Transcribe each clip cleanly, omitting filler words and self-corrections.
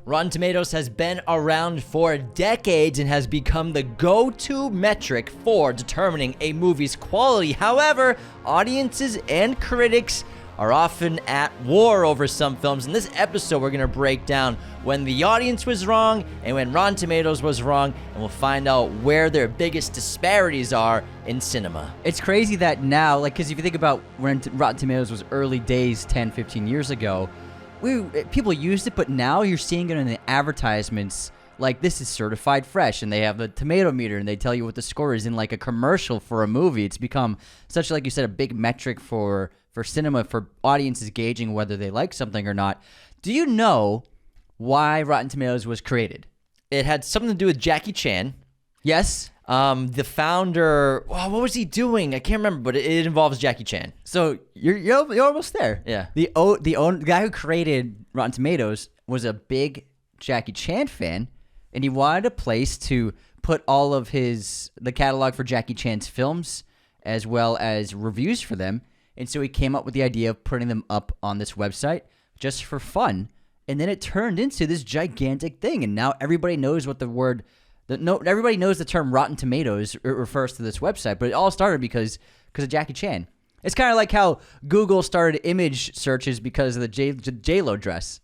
Rotten Tomatoes has been around for decades and has become the go-to metric for determining a movie's quality. However, audiences and critics are often at war over some films. In this episode, we're going to break down when the audience was wrong and when Rotten Tomatoes was wrong, and we'll find out where their biggest disparities are in cinema. It's crazy that now, because if you think about when Rotten Tomatoes was early days 10, 15 years ago, people used it, but now you're seeing it in the advertisements. Like, this is certified fresh, and they have the tomato meter, and they tell you what the score is in like a commercial for a movie. It's become such, like you said, a big metric for cinema, for audiences gauging whether they like something or not. Do you know why Rotten Tomatoes was created? It had something to do with Jackie Chan. Yes. The founder, what was he doing? I can't remember, but it involves Jackie Chan. So you're almost there. Yeah. The guy who created Rotten Tomatoes was a big Jackie Chan fan, and he wanted a place to put all of the catalog for Jackie Chan's films as well as reviews for them. And so he came up with the idea of putting them up on this website just for fun. And then it turned into this gigantic thing. And now everybody knows what everybody knows the term Rotten Tomatoes refers to this website. But it all started because of Jackie Chan. It's kind of like how Google started image searches because of the J-Lo dress.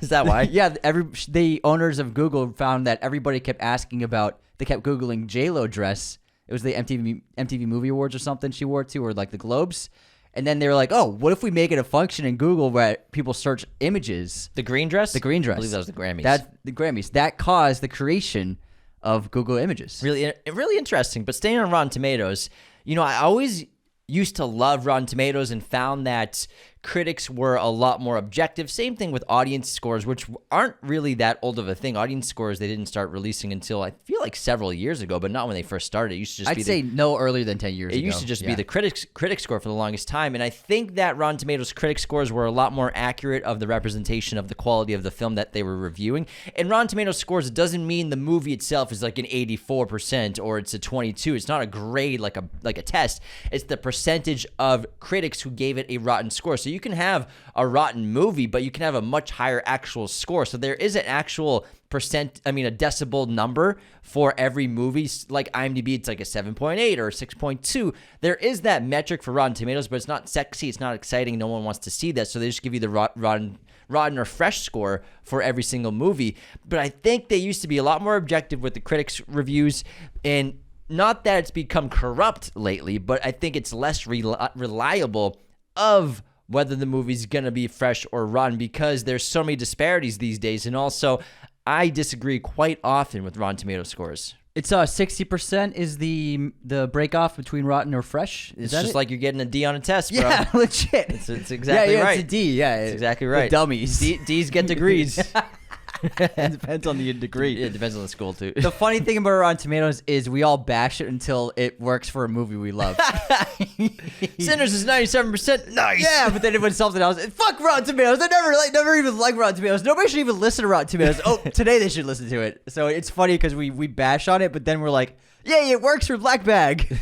Is that why? Yeah, the owners of Google found that everybody kept asking about, they kept Googling J-Lo dress. It was the MTV Movie Awards or something she wore to, or like the Globes. And then they were like, oh, what if we make it a function in Google where people search images? The green dress? The green dress. I believe that was the Grammys. The Grammys. That caused the creation of Google Images. Really interesting. But staying on Rotten Tomatoes, I always used to love Rotten Tomatoes and found that critics were a lot more objective. Same thing with audience scores, which aren't really that old of a thing. Audience scores, they didn't start releasing until, I feel like, several years ago, but not when they first started. It used to just I'd say no earlier than 10 years ago. It used to just be the critic score for the longest time, and I think that Rotten Tomatoes critic scores were a lot more accurate of the representation of the quality of the film that they were reviewing. And Rotten Tomatoes scores, it doesn't mean the movie itself is like an 84% or it's a 22. It's not a grade like a test. It's the percentage of critics who gave it a rotten score. So you can have a rotten movie, but you can have a much higher actual score. So there is an actual a decibel number for every movie. Like IMDb, it's like a 7.8 or a 6.2. There is that metric for Rotten Tomatoes, but it's not sexy. It's not exciting. No one wants to see that. So they just give you the rotten or fresh score for every single movie. But I think they used to be a lot more objective with the critics' reviews, and not that it's become corrupt lately, but I think it's less reliable of whether the movie's going to be fresh or rotten because there's so many disparities these days. And also, I disagree quite often with Rotten Tomato scores. It's 60% is the break off between rotten or fresh. It's just like you're getting a D on a test, bro. Yeah, legit. It's exactly right. It's a D. Yeah, it's exactly right. The dummies. D's get degrees. It depends on the degree. Yeah, it depends on the school too. The funny thing about Rotten Tomatoes is we all bash it until it works for a movie we love. Sinners is 97%. Nice. Yeah, but then it was something else. Fuck Rotten Tomatoes. I never even like Rotten Tomatoes. Nobody should even listen to Rotten Tomatoes. Oh, today they should listen to it. So it's funny because we bash on it, but then we're like, yay, it works for Black Bag.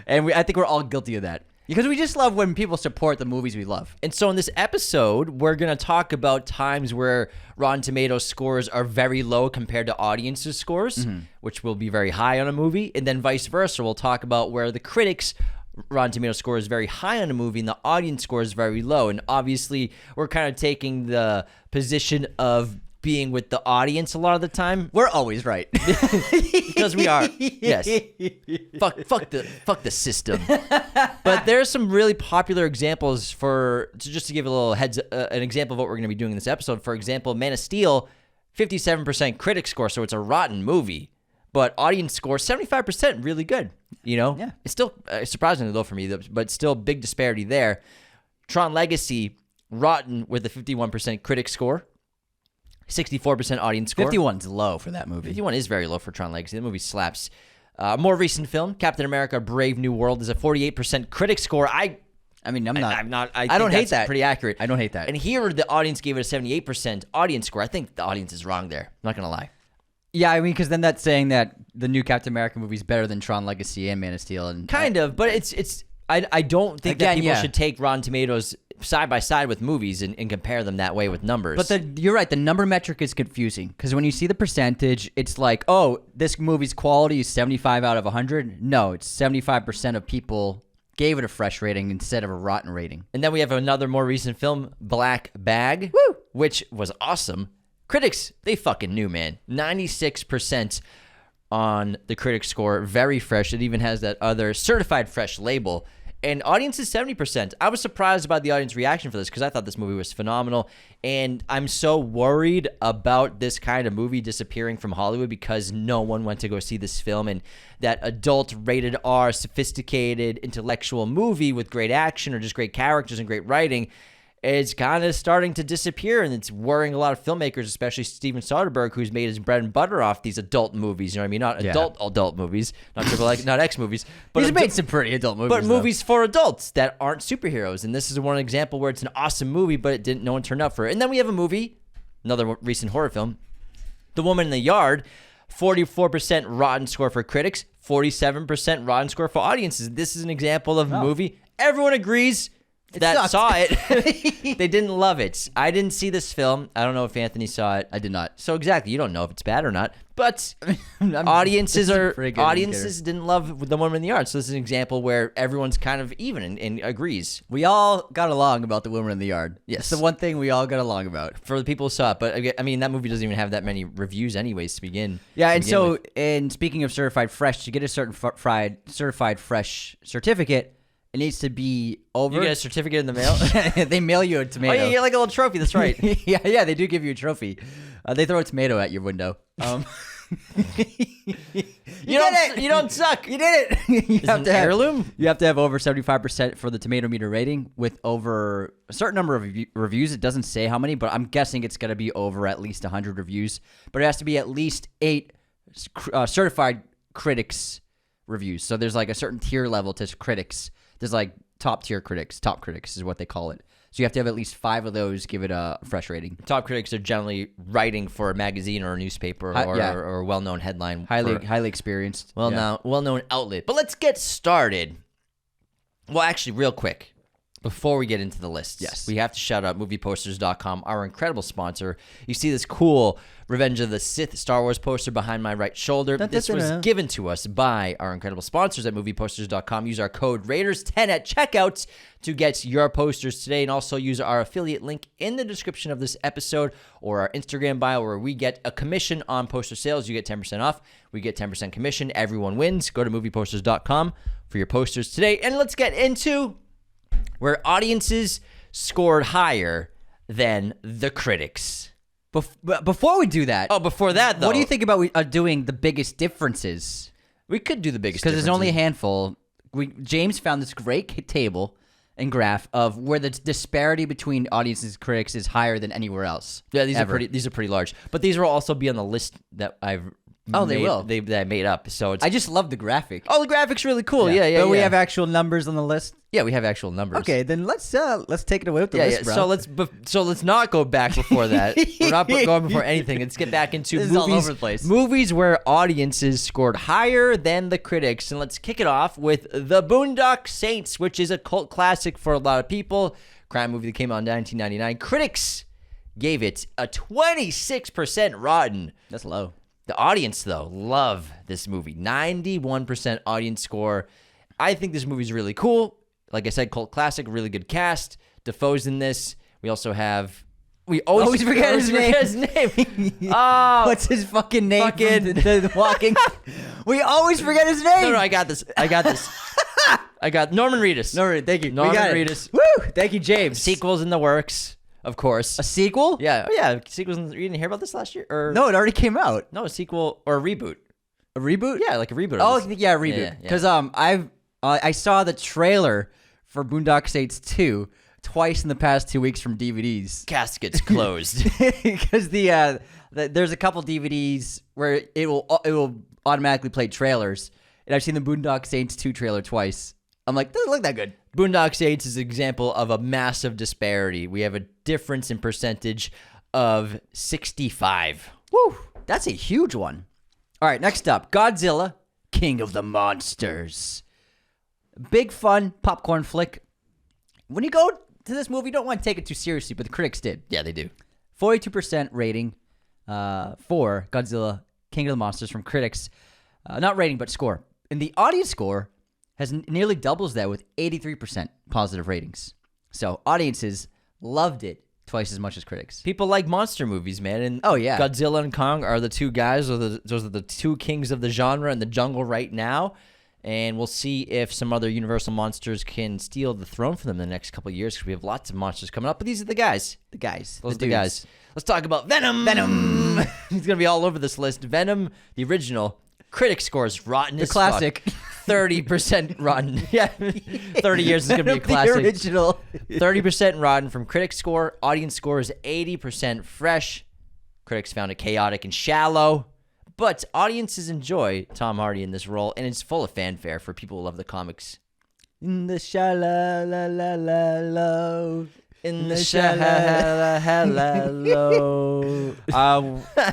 And I think we're all guilty of that. Because we just love when people support the movies we love. And so in this episode, we're going to talk about times where Rotten Tomatoes scores are very low compared to audiences' scores, which will be very high on a movie. And then vice versa, we'll talk about where the critics' Rotten Tomatoes score is very high on a movie and the audience score is very low. And obviously, we're kind of taking the position of being with the audience a lot of the time. We're always right. Because we are. Yes. Fuck the system. But there's some really popular examples just to give a little an example of what we're going to be doing in this episode. For example, Man of Steel, 57% critic score, so it's a rotten movie. But audience score, 75%, really good. Yeah. It's still surprisingly low for me, but still big disparity there. Tron Legacy, rotten with a 51% critic score. 64% audience score. 51's low for that movie. 51 is very low for Tron Legacy. The movie slaps. More recent film, Captain America: Brave New World, is a 48% critic score. I don't hate that. Pretty accurate. I don't hate that. And here the audience gave it a 78% audience score. I think the audience is wrong there. I'm not gonna lie. Yeah, because then that's saying that the new Captain America movie is better than Tron Legacy and Man of Steel, and but it's. I don't think that people should take Rotten Tomatoes side by side with movies and compare them that way with numbers. But you're right. The number metric is confusing because when you see the percentage, it's like, oh, this movie's quality is 75 out of 100. No, it's 75% of people gave it a fresh rating instead of a rotten rating. And then we have another more recent film, Black Bag, which was awesome. Critics, they fucking knew, man. 96% on the critic score. Very fresh. It even has that other certified fresh label. And audience is 70%. I was surprised about the audience reaction for this because I thought this movie was phenomenal. And I'm so worried about this kind of movie disappearing from Hollywood because no one went to go see this film. And that adult rated R, sophisticated, intellectual movie with great action or just great characters and great writing is kind of starting to disappear. And it's worrying a lot of filmmakers, especially Steven Soderbergh, who's made his bread and butter off these adult movies. You know what I mean? Not adult movies, not X movies. But he's made some pretty adult movies. But movies for adults that aren't superheroes. And this is one example where it's an awesome movie, but no one turned up for it. And then we have a movie, another recent horror film, The Woman in the Yard. 44% rotten score for critics, 47% rotten score for audiences. This is an example of a movie everyone agrees that saw it. They didn't love it. I didn't see this film. I don't know if Anthony saw it. I did not. So exactly, you don't know if it's bad or not. But audiences didn't love The Woman in the Yard. So this is an example where everyone's kind of even and agrees. We all got along about The Woman in the Yard. Yes. It's the one thing we all got along about. For the people who saw it. But I mean, that movie doesn't even have that many reviews anyways to begin. Yeah, and so, and speaking of certified fresh, to get a certified fresh certificate, it needs to be over. You get a certificate in the mail? They mail you a tomato. Oh, yeah, you get like a little trophy. That's right. yeah, they do give you a trophy. They throw a tomato at your window. You don't suck. You did it. You have to have heirloom. You have to have over 75% for the tomato meter rating with over a certain number of reviews. It doesn't say how many, but I'm guessing it's going to be over at least 100 reviews. But it has to be at least 8 certified critics reviews. So there's like a certain tier level to critics. There's like top critics is what they call it. So you have to have at least 5 of those give it a fresh rating. Top critics are generally writing for a magazine or a newspaper or a well-known headline. Highly experienced. Well-known outlet. But let's get started. Well, actually, real quick, before we get into the lists, we have to shout out movieposters.com, our incredible sponsor. You see this cool Revenge of the Sith Star Wars poster behind my right shoulder. This was given to us by our incredible sponsors at movieposters.com. Use our code Raiders10 at checkout to get your posters today, and also use our affiliate link in the description of this episode or our Instagram bio where we get a commission on poster sales. You get 10% off. We get 10% commission. Everyone wins. Go to movieposters.com for your posters today. And let's get into where audiences scored higher than the critics. Before we do that... Oh, before that, though... What do you think about doing the biggest differences? We could do the biggest differences. Because there's only a handful. James found this great table and graph of where the disparity between audiences and critics is higher than anywhere else. Yeah, these are pretty large. But these will also be on the list that I've... they will. That I made up. So I just love the graphic. Oh, the graphic's really cool. Yeah. But we have actual numbers on the list. Yeah, we have actual numbers. Okay, then let's take it away with the list, bro. So let's not go back before that. We're not going before anything. Let's get back into movies. Is all over the place. Movies where audiences scored higher than the critics, and let's kick it off with The Boondock Saints, which is a cult classic for a lot of people. Crime movie that came out in 1999. Critics gave it a 26% rotten. That's low. The audience, though, love this movie. 91% audience score. I think this movie's really cool. Like I said, cult classic, really good cast. Defoe's in this. We also have... We always forget his name. What's his fucking name? The Walking... We always forget his name. No, I got this. I got Norman Reedus. Thank you. Norman Reedus. Woo! Thank you, James. Sequel's in the works. Of course. A sequel? Yeah. Oh, yeah. Sequels. You didn't hear about this last year? Or no, it already came out. No, a sequel or a reboot. A reboot? Yeah, like a reboot. Oh, yeah, a reboot. Because I saw the trailer for Boondock Saints 2 twice in the past 2 weeks from DVDs. Caskets closed. Because there's a couple DVDs where it will automatically play trailers, and I've seen the Boondock Saints 2 trailer twice. I'm like, doesn't look that good. Boondock Saints is an example of a massive disparity. We have a difference in percentage of 65. Woo! That's a huge one. All right, next up, Godzilla, King of the Monsters. Big fun popcorn flick. When you go to this movie. You don't want to take it too seriously, but the critics did. Yeah, they do. 42% rating for Godzilla King of the Monsters from critics. Not rating, but score. And the audience score has nearly doubles that with 83% positive ratings. So audiences loved it twice as much as critics. People like monster movies, man. And Oh, yeah. Godzilla and Kong are the two guys. Those are the two kings of the genre in the jungle right now. And we'll see if some other Universal monsters can steal the throne for them in the next couple of years, because we have lots of monsters coming up. But these are the guys. The guys. Those are the dudes. guys. Let's talk about Venom. He's going to be all over this list. Venom, the original. Critic scores rotten as classic. fuck. 30% rotten. Yeah. 30 years is going to be a classic. The original. 30% rotten from critic score. Audience score is 80% fresh. Critics found it chaotic and shallow. But audiences enjoy Tom Hardy in this role, and it's full of fanfare for people who love the comics. In the shallow. In the shallow.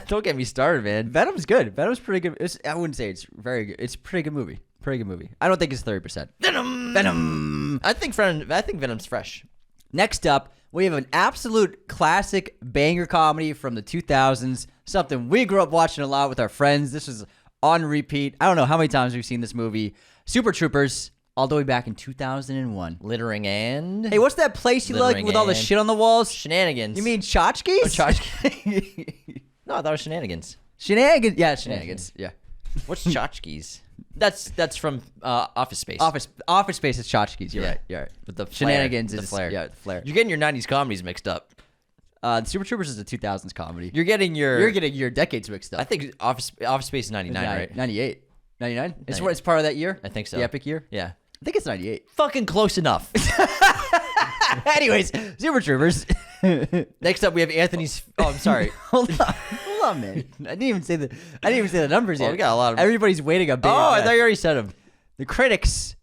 Don't get me started, man. Venom's good. Venom's pretty good. I wouldn't say it's very good. It's a pretty good movie. Pretty good movie. I don't think it's 30%. Venom. I think Venom's fresh. Next up, we have an absolute classic banger comedy from the 2000s. Something we grew up watching a lot with our friends. This was on repeat. I don't know how many times we've seen this movie. Super Troopers, all the way back in 2001. Littering and... Hey, what's that place you like with all the shit on the walls? Shenanigans. You mean tchotchkes? Oh, tchotchkes. No, I thought it was shenanigans. Shenanigans. Yeah, shenanigans. Yeah. What's tchotchkes? That's from Office Space. Office Space is tchotchkes. You're right. You're right. But the shenanigans flare, is the flare. Yeah, the flare. You're getting your 90s comedies mixed up. Super Troopers is a 2000s comedy. You're getting your decades mixed up. I think Office Space is 99, right? 98. 99? It's part of that year? I think so. The epic year? Yeah. I think it's 98. Fucking close enough. Anyways, Super Troopers. Next up, we have Anthony's. Oh, I'm sorry. Hold on, man. I didn't even say the numbers yet. We got a lot of. Everybody's waiting a bit. Oh, I thought you already said them. The critics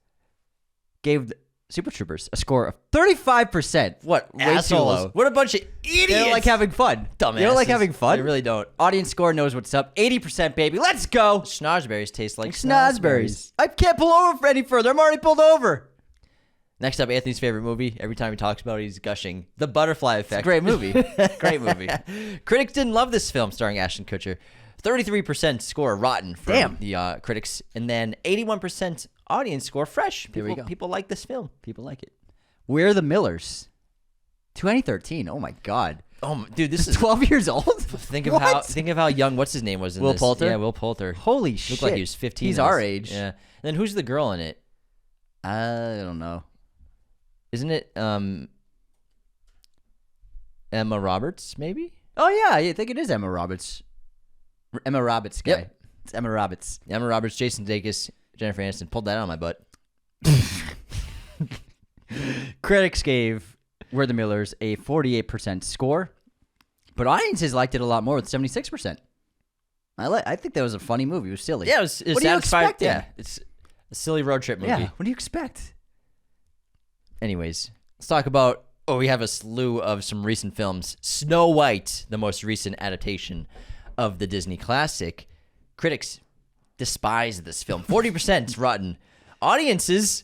gave Super Troopers a score of 35%. What Way assholes? too low. What a bunch of idiots! They don't like having fun. Dumbasses. They don't like having fun. They really don't. Audience score knows what's up. 80%, baby. Let's go. Schnozberries taste like Schnozberries. I can't pull over any further. I'm already pulled over. Next up, Anthony's favorite movie. Every time he talks about it, he's gushing. The Butterfly Effect. It's a great movie. Great movie. Critics didn't love this film starring Ashton Kutcher. 33% score rotten from the critics, and then 81% audience score fresh. There we go. People like this film. People like it. We're the Millers. 2013. Oh my God. Oh, dude, this is 12 years old. Think of how young. What's his name was in Will this? Poulter? Yeah, Will Poulter. Holy shit. Looked like he was 15. He's our age. Yeah. And then who's the girl in it? I don't know. Isn't it Emma Roberts? Maybe. Oh yeah, I think it is Emma Roberts. Emma Roberts guy. Yep. It's Emma Roberts. Emma Roberts, Jason Sudeikis, Jennifer Aniston pulled that out of my butt. Critics gave We're the Millers a 48% score, but audiences liked it a lot more with 76%. I think that was a funny movie. It was silly. Yeah, it was what are you expecting? Yeah, it's a silly road trip movie. Yeah, what do you expect? Anyways, let's talk about. Oh, we have a slew of some recent films. Snow White, the most recent adaptation of the Disney classic. Critics despise this film. 40% rotten. Audiences,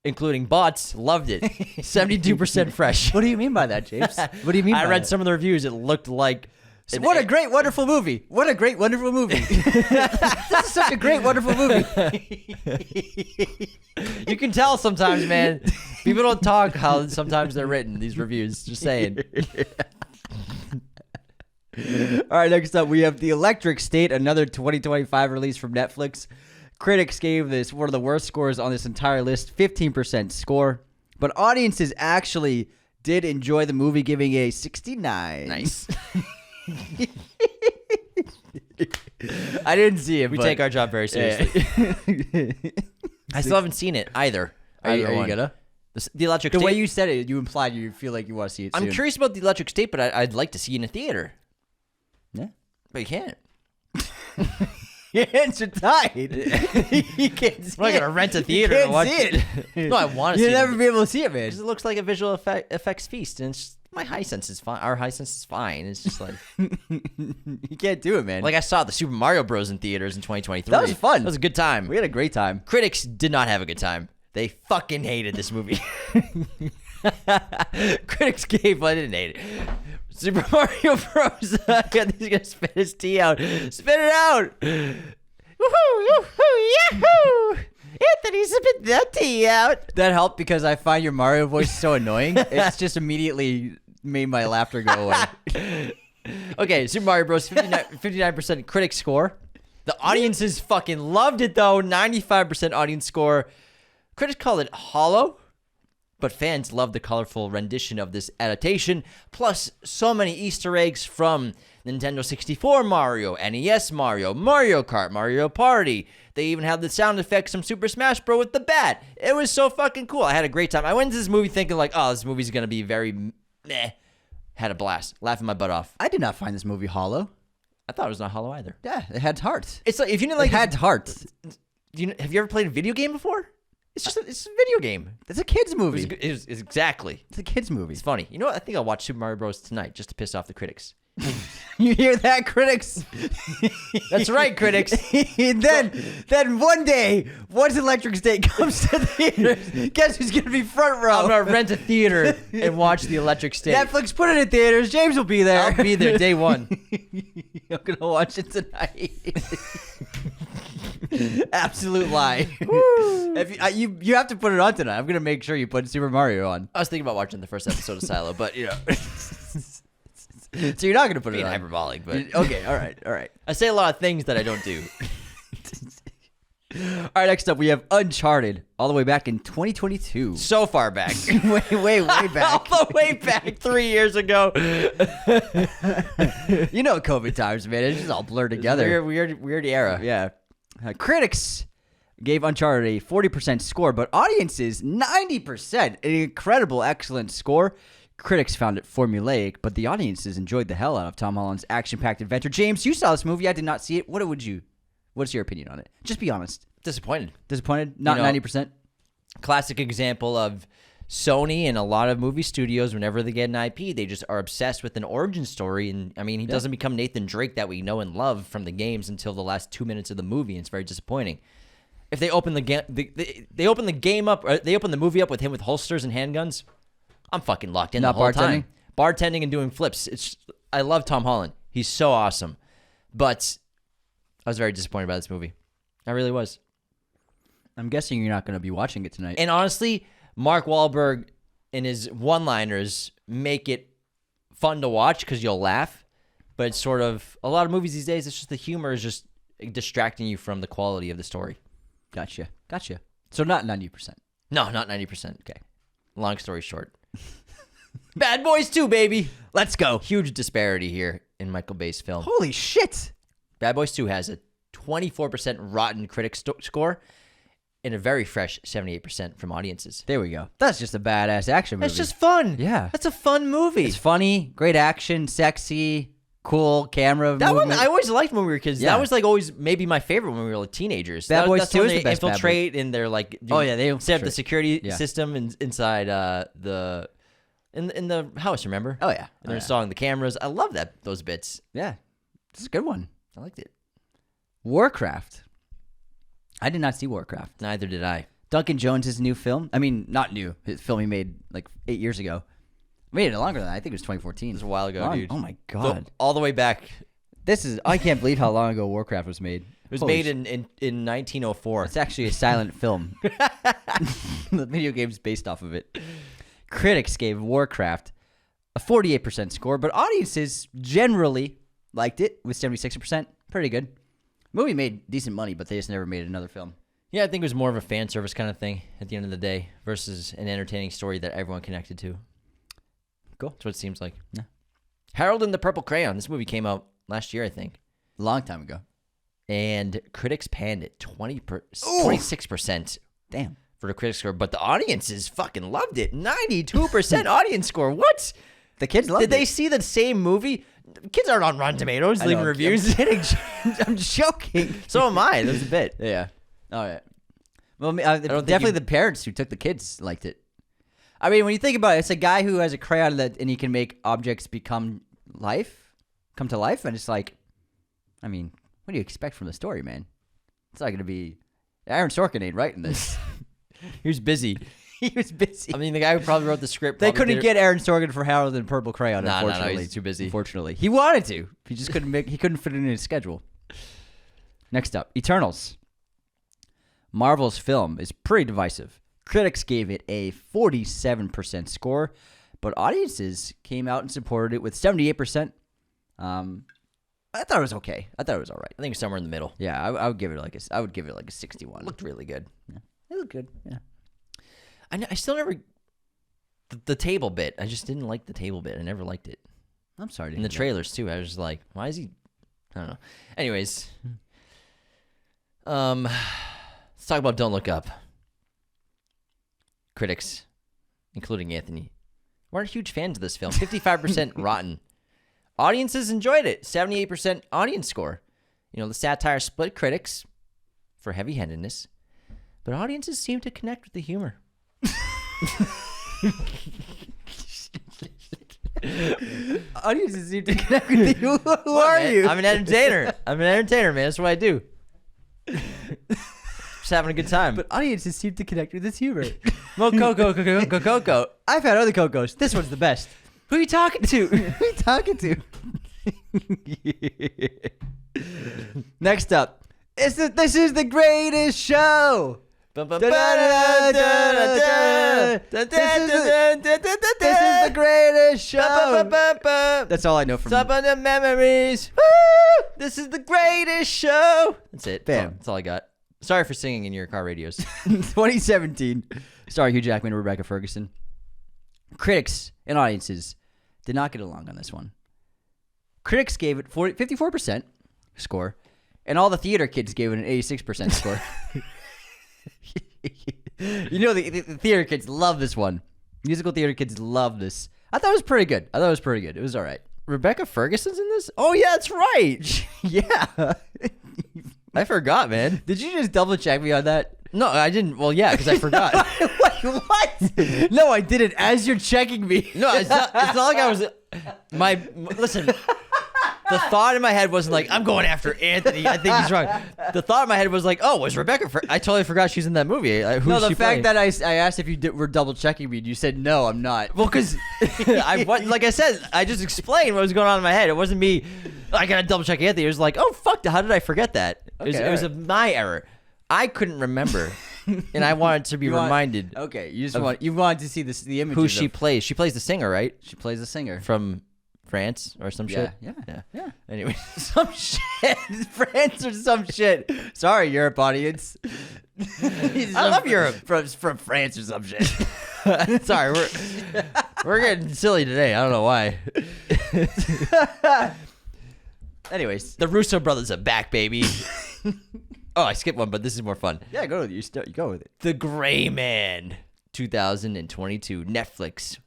including bots, loved it. 72% fresh. What do you mean by that, James? What do you mean by I read that? some of the reviews. It looked like... What a great, wonderful movie. What a great, wonderful movie. This is such a great, wonderful movie. You can tell sometimes, man. People don't talk how sometimes they're written, these reviews. Just saying. All right, next up, we have The Electric State, another 2025 release from Netflix. Critics gave this one of the worst scores on this entire list, 15% score. But audiences actually did enjoy the movie, giving a 69. Nice. I didn't see it. We but take our job very seriously. I still haven't seen it either. Are you gonna? The Electric The State. way you said it, you implied you feel like you want to see it soon. I'm curious about The Electric State, but I'd like to see it in a theater. Yeah. But you can't. Your hands are tied. You can't see I'm not going to rent a theater You to can't watch see it. No, I want to see You'll it. never be able to see it, man. Because it looks like a visual effects feast, and it's, my high sense is fine. Our high sense is fine. It's just like... You can't do it, man. Like I saw the Super Mario Bros. In theaters in 2023. That was fun. That was a good time. We had a great time. Critics did not have a good time. They fucking hated this movie. Critics gave, I didn't hate it. Super Mario Bros. God, he's gonna spit his tea out. Spit it out. Woohoo! Yahoo! Anthony, spit that tea out. That helped because I find your Mario voice so annoying. It's just immediately made my laughter go away. Okay, Super Mario Bros. 59% critic score. The audiences fucking loved it though. 95% audience score. Critics call it hollow, but fans love the colorful rendition of this adaptation. Plus, so many Easter eggs from Nintendo 64 Mario, NES Mario, Mario Kart, Mario Party. They even have the sound effects from Super Smash Bros. With the bat. It was so fucking cool. I had a great time. I went into this movie thinking like, oh, this movie's gonna be very meh. Had a blast, laughing my butt off. I did not find this movie hollow. I thought it was not hollow either. Yeah, it had heart. It's like if you didn't like It had heart. have you ever played a video game before? It's just it's a video game. It's a kids movie. It's exactly. It's a kids movie. It's funny. You know what? I think I'll watch Super Mario Bros. Tonight just to piss off the critics. You hear that, critics? That's right, critics. then one day, once Electric State comes to theaters, guess who's gonna be front row? I'm gonna rent a theater and watch the Electric State. Netflix put it in theaters. James will be there. I'll be there day one. I'm gonna watch it tonight. Absolute lie. If you have to put it on tonight. I'm gonna make sure you put Super Mario on. I was thinking about watching the first episode of Silo, but you know. So you're not gonna put it Being on. hyperbolic, but Okay, all right. I say a lot of things that I don't do. All right, next up we have Uncharted, all the way back in 2022. So far back. way back. All the way back 3 years ago. You know COVID times, man. It's just all blurred together. Weird era. Yeah. Critics gave Uncharted a 40% score, but audiences 90%. An incredible, excellent score. Critics found it formulaic, but the audiences enjoyed the hell out of Tom Holland's action-packed adventure. James, you saw this movie. I did not see it. What's your opinion on it? Just be honest. Disappointed. Disappointed? Not 90%? Classic example of Sony and a lot of movie studios, whenever they get an IP, they just are obsessed with an origin story. And I mean, he doesn't become Nathan Drake that we know and love from the games until the last 2 minutes of the movie. And it's very disappointing. If they open the game, they open the game up, or they open the movie up with him with holsters and handguns, I'm fucking locked in Not the whole bartending? time. Bartending and doing flips. I love Tom Holland. He's so awesome. But I was very disappointed by this movie. I really was. I'm guessing you're not going to be watching it tonight. And honestly, Mark Wahlberg and his one-liners make it fun to watch because you'll laugh. But it's sort of, a lot of movies these days, it's just the humor is just distracting you from the quality of the story. Gotcha. So not 90%. No, not 90%. Okay. Long story short. Bad Boys 2, baby. Let's go. Huge disparity here in Michael Bay's film. Holy shit. Bad Boys 2 has a 24% rotten critic score and a very fresh 78% from audiences. There we go. That's just a badass action movie. That's just fun. Yeah. That's a fun movie. It's funny, great action, sexy, cool camera That movement. one I always liked when we were kids. Yeah. That was like always maybe my favorite when we were like teenagers. Bad Boys That's 2 when is they the best Bad Boys. infiltrate and they're like they set up the infiltrate. security system inside the in the house, remember? Oh, yeah. And they're installing the cameras. I love those bits. Yeah. This is a good one. I liked it. Warcraft. I did not see Warcraft. Neither did I. Duncan Jones' new film. I mean, not new. His film he made like 8 years ago. Made it longer than that. I think it was 2014. It was a while ago, dude. Oh my god. All the way back. I can't believe how long ago Warcraft was made. It was made in 1904. It's actually a silent film. The video game's based off of it. Critics gave Warcraft a 48% score, but audiences generally liked it with 76%. Pretty good. Movie made decent money, but they just never made another film. Yeah, I think it was more of a fan service kind of thing at the end of the day versus an entertaining story that everyone connected to. Cool. That's what it seems like. Yeah. Harold and the Purple Crayon. This movie came out last year, I think. Long time ago. And critics panned it 26%. Damn. For the critic score, but the audiences fucking loved it. 92% audience score. What? The kids loved it. Did they see the same movie? Kids aren't on Rotten Tomatoes I leaving know, reviews. I'm kidding. I'm joking. So am I. There's a bit. Yeah. All right. Well, think definitely the parents who took the kids liked it. I mean, when you think about it, it's a guy who has a crayon and he can make objects come to life, and it's like, I mean, what do you expect from the story, man? It's not going to be Aaron Sorkin ain't writing this. He was busy. He was busy. I mean, the guy who probably wrote the script. They probably couldn't did get Aaron Sorkin for Harold and Purple Crayon. No, Unfortunately, he's too busy. Unfortunately, he wanted to. He just couldn't make. He couldn't fit it in his schedule. Next up, Eternals. Marvel's film is pretty divisive. Critics gave it a 47% score, but audiences came out and supported it with 78%. I thought it was okay. I thought it was all right. I think somewhere in the middle. Yeah, I would give it like a 61. It looked really good. Yeah. It looked good. Yeah. I still never the table bit. I just didn't like the table bit. I never liked it. I'm sorry. To In the hear trailers too. I was just like, why is he? I don't know. Anyways, let's talk about Don't Look Up. Critics, including Anthony, weren't huge fans of this film. 55% rotten. Audiences enjoyed it. 78% audience score. You know, the satire split critics for heavy-handedness, but audiences seem to connect with the humor. Audiences seem to connect with you. Who are man? you? I'm an entertainer. I'm an entertainer, man. That's what I do. Just having a good time. But audiences seem to connect with this humor. Coco. I've had other Cocos. This one's the best. Who are you talking to? Who are you talking to? Next up, this is the greatest show. This is the greatest show. That's all I know from. Top of the memories. Woo! This is the greatest show. That's it. Bam. That's all I got. Sorry for singing in your car radios. 2017, starring Hugh Jackman and Rebecca Ferguson. Critics and audiences did not get along on this one. Critics gave it 54% score, and all the theater kids gave it an 86% score. You know, the theater kids love this one. Musical theater kids love this. I thought it was pretty good. It was all right. Rebecca Ferguson's in this? Oh, yeah, that's right. Yeah. I forgot, man. Did you just double check me on that? No, I didn't. Well, yeah, because I forgot. Wait, what? No, I did it as you're checking me. No, it's not like I was. Listen, the thought in my head wasn't like, I'm going after Anthony. I think he's wrong. The thought in my head was like, oh, was Rebecca? I totally forgot she's in that movie. No, the fact that I asked if you were double checking me, and you said no, I'm not. Well, because like I said, I just explained what was going on in my head. It wasn't me. I gotta double check Anthony. It was like, oh fuck, how did I forget that? It was my error. I couldn't remember, and I wanted to be reminded. Okay, you wanted to see the images. Who she plays? She plays the singer, right? She plays the singer from France or some shit. Yeah. Anyway, some shit. France or some shit. Sorry, Europe audience. I love Europe. From France or some shit. Sorry, we're getting silly today. I don't know why. Anyways, the Russo brothers are back, baby. Oh, I skipped one, but this is more fun. Yeah, go with it. You go with it. The Gray Man, 2022, Netflix.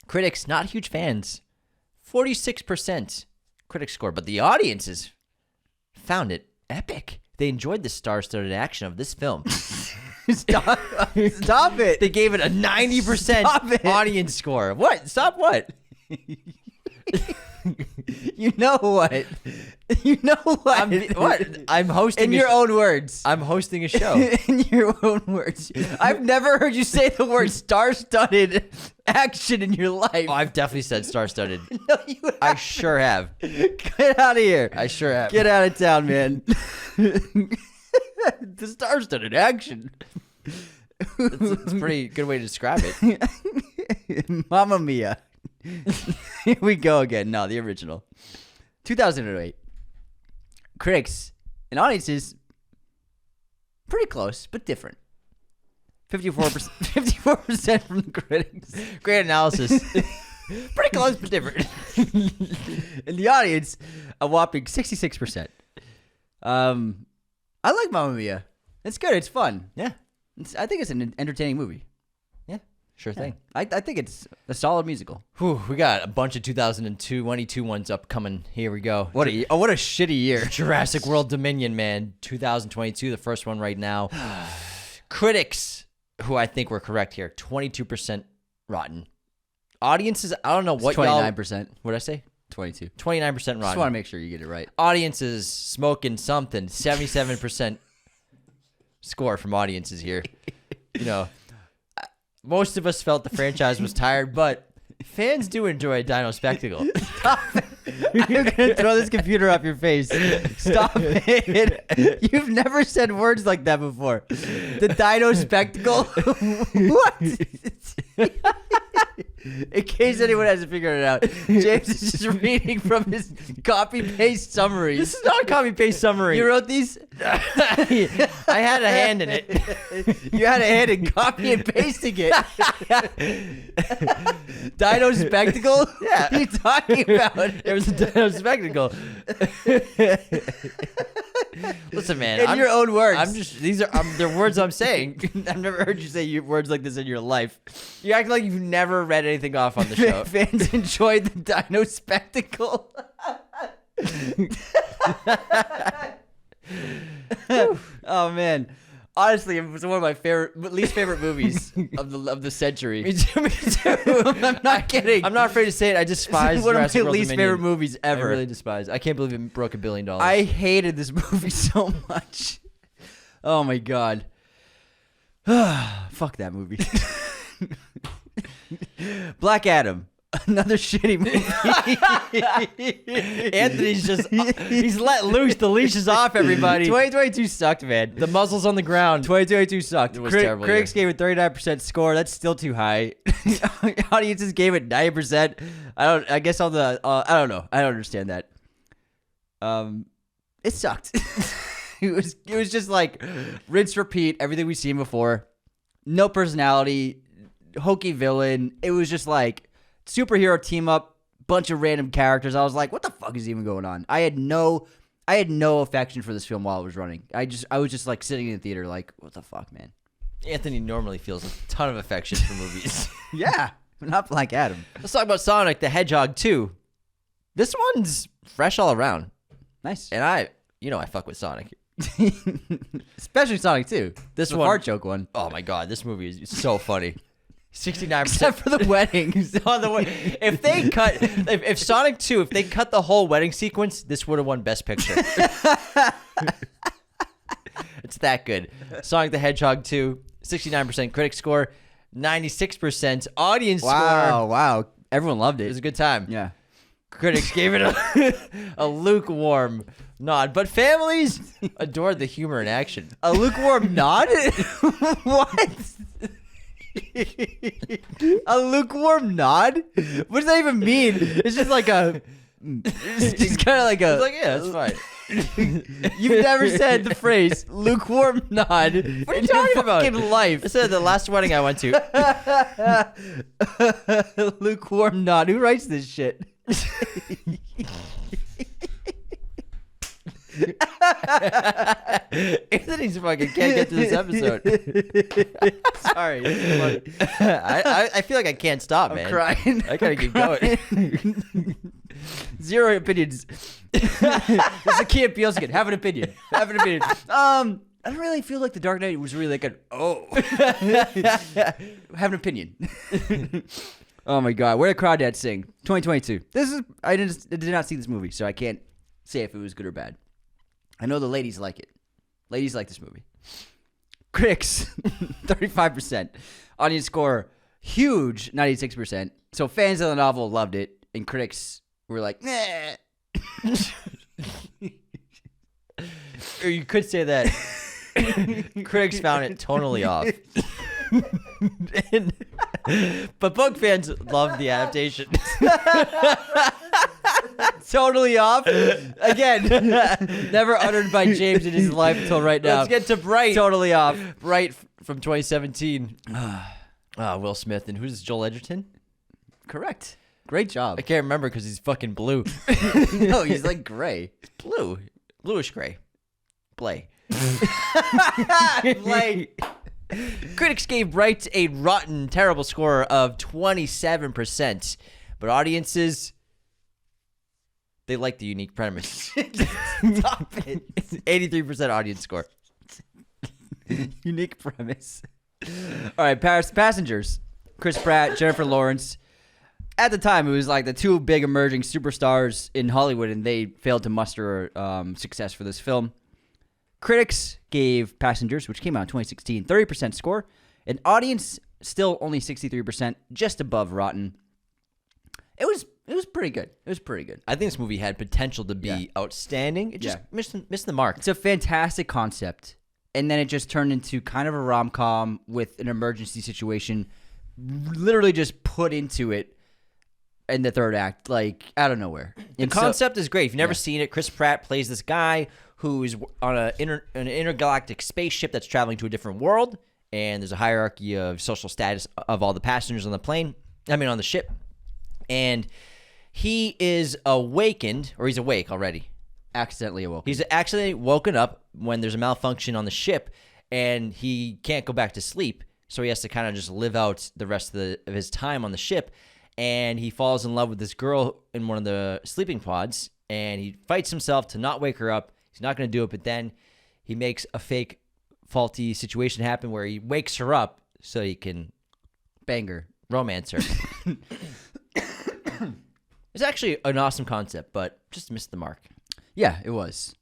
Critics, not huge fans. 46% critic score, but the audiences found it epic. They enjoyed the star-studded action of this film. Stop it. They gave it a 90% audience score. What? Stop what? You know what? You know what? I'm hosting in your own words. I'm hosting a show. In your own words. I've never heard you say the word star-studded action in your life. Oh, I've definitely said star-studded. No, you haven't. I sure have. Get out of here. I sure have. Get out of town, man. The star-studded action. It's a pretty good way to describe it. Mamma mia. Here we go again. No, the original. 2008. Critics and audiences, pretty close, but different. 54% from the critics. Great analysis. Pretty close, but different. In the audience, a whopping 66%. I like Mamma Mia. It's good. It's fun. Yeah. I think it's an entertaining movie. Yeah. Sure thing. I think it's a solid musical. Whew, we got a bunch of 2022 ones upcoming. Here we go. What a shitty year. Jurassic World Dominion, man. 2022, the first one right now. Critics, who I think were correct here, 22% rotten. Audiences, I don't know what 29%. What did I say? 22. 29% rotten. Just want to make sure you get it right. Audiences smoking something. 77% score from audiences here. You know, Most of us felt the franchise was tired, but fans do enjoy a dino spectacle. Stop it. I'm gonna throw this computer off your face. Stop it. You've never said words like that before. The dino spectacle? What? In case anyone hasn't figured it out, James is just reading from his copy-paste summaries. This is not a copy-paste summary. You wrote these? I had a hand in it. You had a hand in copy and pasting it. Dino spectacle? Yeah. What are you talking about? It was a dino spectacle. Listen, man. In your own words. They're words I'm saying. I've never heard you say words like this in your life. You act like you've never read anything off on the show. Fans enjoyed the dino spectacle. Oh man, honestly, it was one of my least favorite movies of the century. Me too. I'm not kidding. I'm not afraid to say it. I despise one of Jurassic my World least Dominion. favorite movies ever. I really despise. I can't believe it broke $1 billion. I hated this movie so much. Oh my god. Fuck that movie. Black Adam. Another shitty movie. Anthony's he's let loose. The leash is off, everybody. 2022 sucked, man. The muzzle's on the ground. 2022 sucked. It was terrible. Critics gave it 39% score. That's still too high. Audiences gave it 9%. I guess on the I don't know. I don't understand that. It sucked. It was just like rinse repeat everything we've seen before. No personality, hokey villain. It was just like superhero team up, bunch of random characters. I was like, what the fuck is even going on? I had no affection for this film while it was running. I was just like sitting in the theater like, what the fuck, man? Anthony normally feels a ton of affection for movies. Yeah, not Black Adam. Let's talk about Sonic the Hedgehog 2. This one's fresh all around. Nice. And I fuck with Sonic. Especially Sonic 2. This the one, fart joke one. Oh my god, this movie is so funny. 69%. Except for the weddings. If Sonic 2, if they cut the whole wedding sequence, this would have won Best Picture. It's that good. Sonic the Hedgehog 2, 69% critic score, 96% audience score. Wow. Everyone loved it. It was a good time. Yeah. Critics gave it a lukewarm nod, but families adored the humor and action. A lukewarm nod? What? A lukewarm nod? What does that even mean? It's just like it's just kind of like It's like, yeah, that's fine. You've never said the phrase lukewarm nod. What are you talking about? In life. I said the last wedding I went to. Lukewarm nod. Who writes this shit? Anthony's fucking can't get to this episode. Sorry. I feel like I can't stop, I'm man. crying. I gotta keep going. Zero opinions. This is a Key and Peele skit. Have an opinion. I don't really feel like The Dark Knight was really like have an opinion. Oh my god, Where the Crawdads Sing, 2022. I did not see this movie, so I can't say if it was good or bad. I know the ladies like it. Ladies like this movie. Critics, 35%. Audience score, huge, 96%. So fans of the novel loved it, and critics were like, nah. Or you could say that critics found it tonally off. But book fans loved the adaptation. Totally off. Again, never uttered by James in his life until right now. Let's get to Bright. Totally off. Bright from 2017. Will Smith. And who's Joel Edgerton? Correct. Great job. I can't remember because he's fucking blue. No, he's like gray. Blue. Bluish gray. Blay. Blay. Critics gave Bright a rotten, terrible score of 27%. But audiences, they like the unique premise. Stop it. It's 83% audience score. Unique premise. All right, Passengers. Chris Pratt, Jennifer Lawrence. At the time, it was like the two big emerging superstars in Hollywood, and they failed to muster success for this film. Critics gave Passengers, which came out in 2016, 30% score. And audience Still only 63%, just above Rotten. It was pretty good. It was pretty good. I think this movie had potential to be outstanding. It just missed the mark. It's a fantastic concept. And then it just turned into kind of a rom-com with an emergency situation literally just put into it in the third act, like out of nowhere. The concept is great. If you've never seen it, Chris Pratt plays this guy who's on an intergalactic spaceship that's traveling to a different world, and there's a hierarchy of social status of all the passengers on the ship. And he is awakened, or he's awake already. Accidentally awoken. He's accidentally woken up when there's a malfunction on the ship, and he can't go back to sleep, so he has to kind of just live out the rest of his time on the ship. And he falls in love with this girl in one of the sleeping pods, and he fights himself to not wake her up. He's not going to do it, but then he makes a fake, faulty situation happen where he wakes her up so he can bang her, romance her. It's actually an awesome concept, but just missed the mark. Yeah, it was.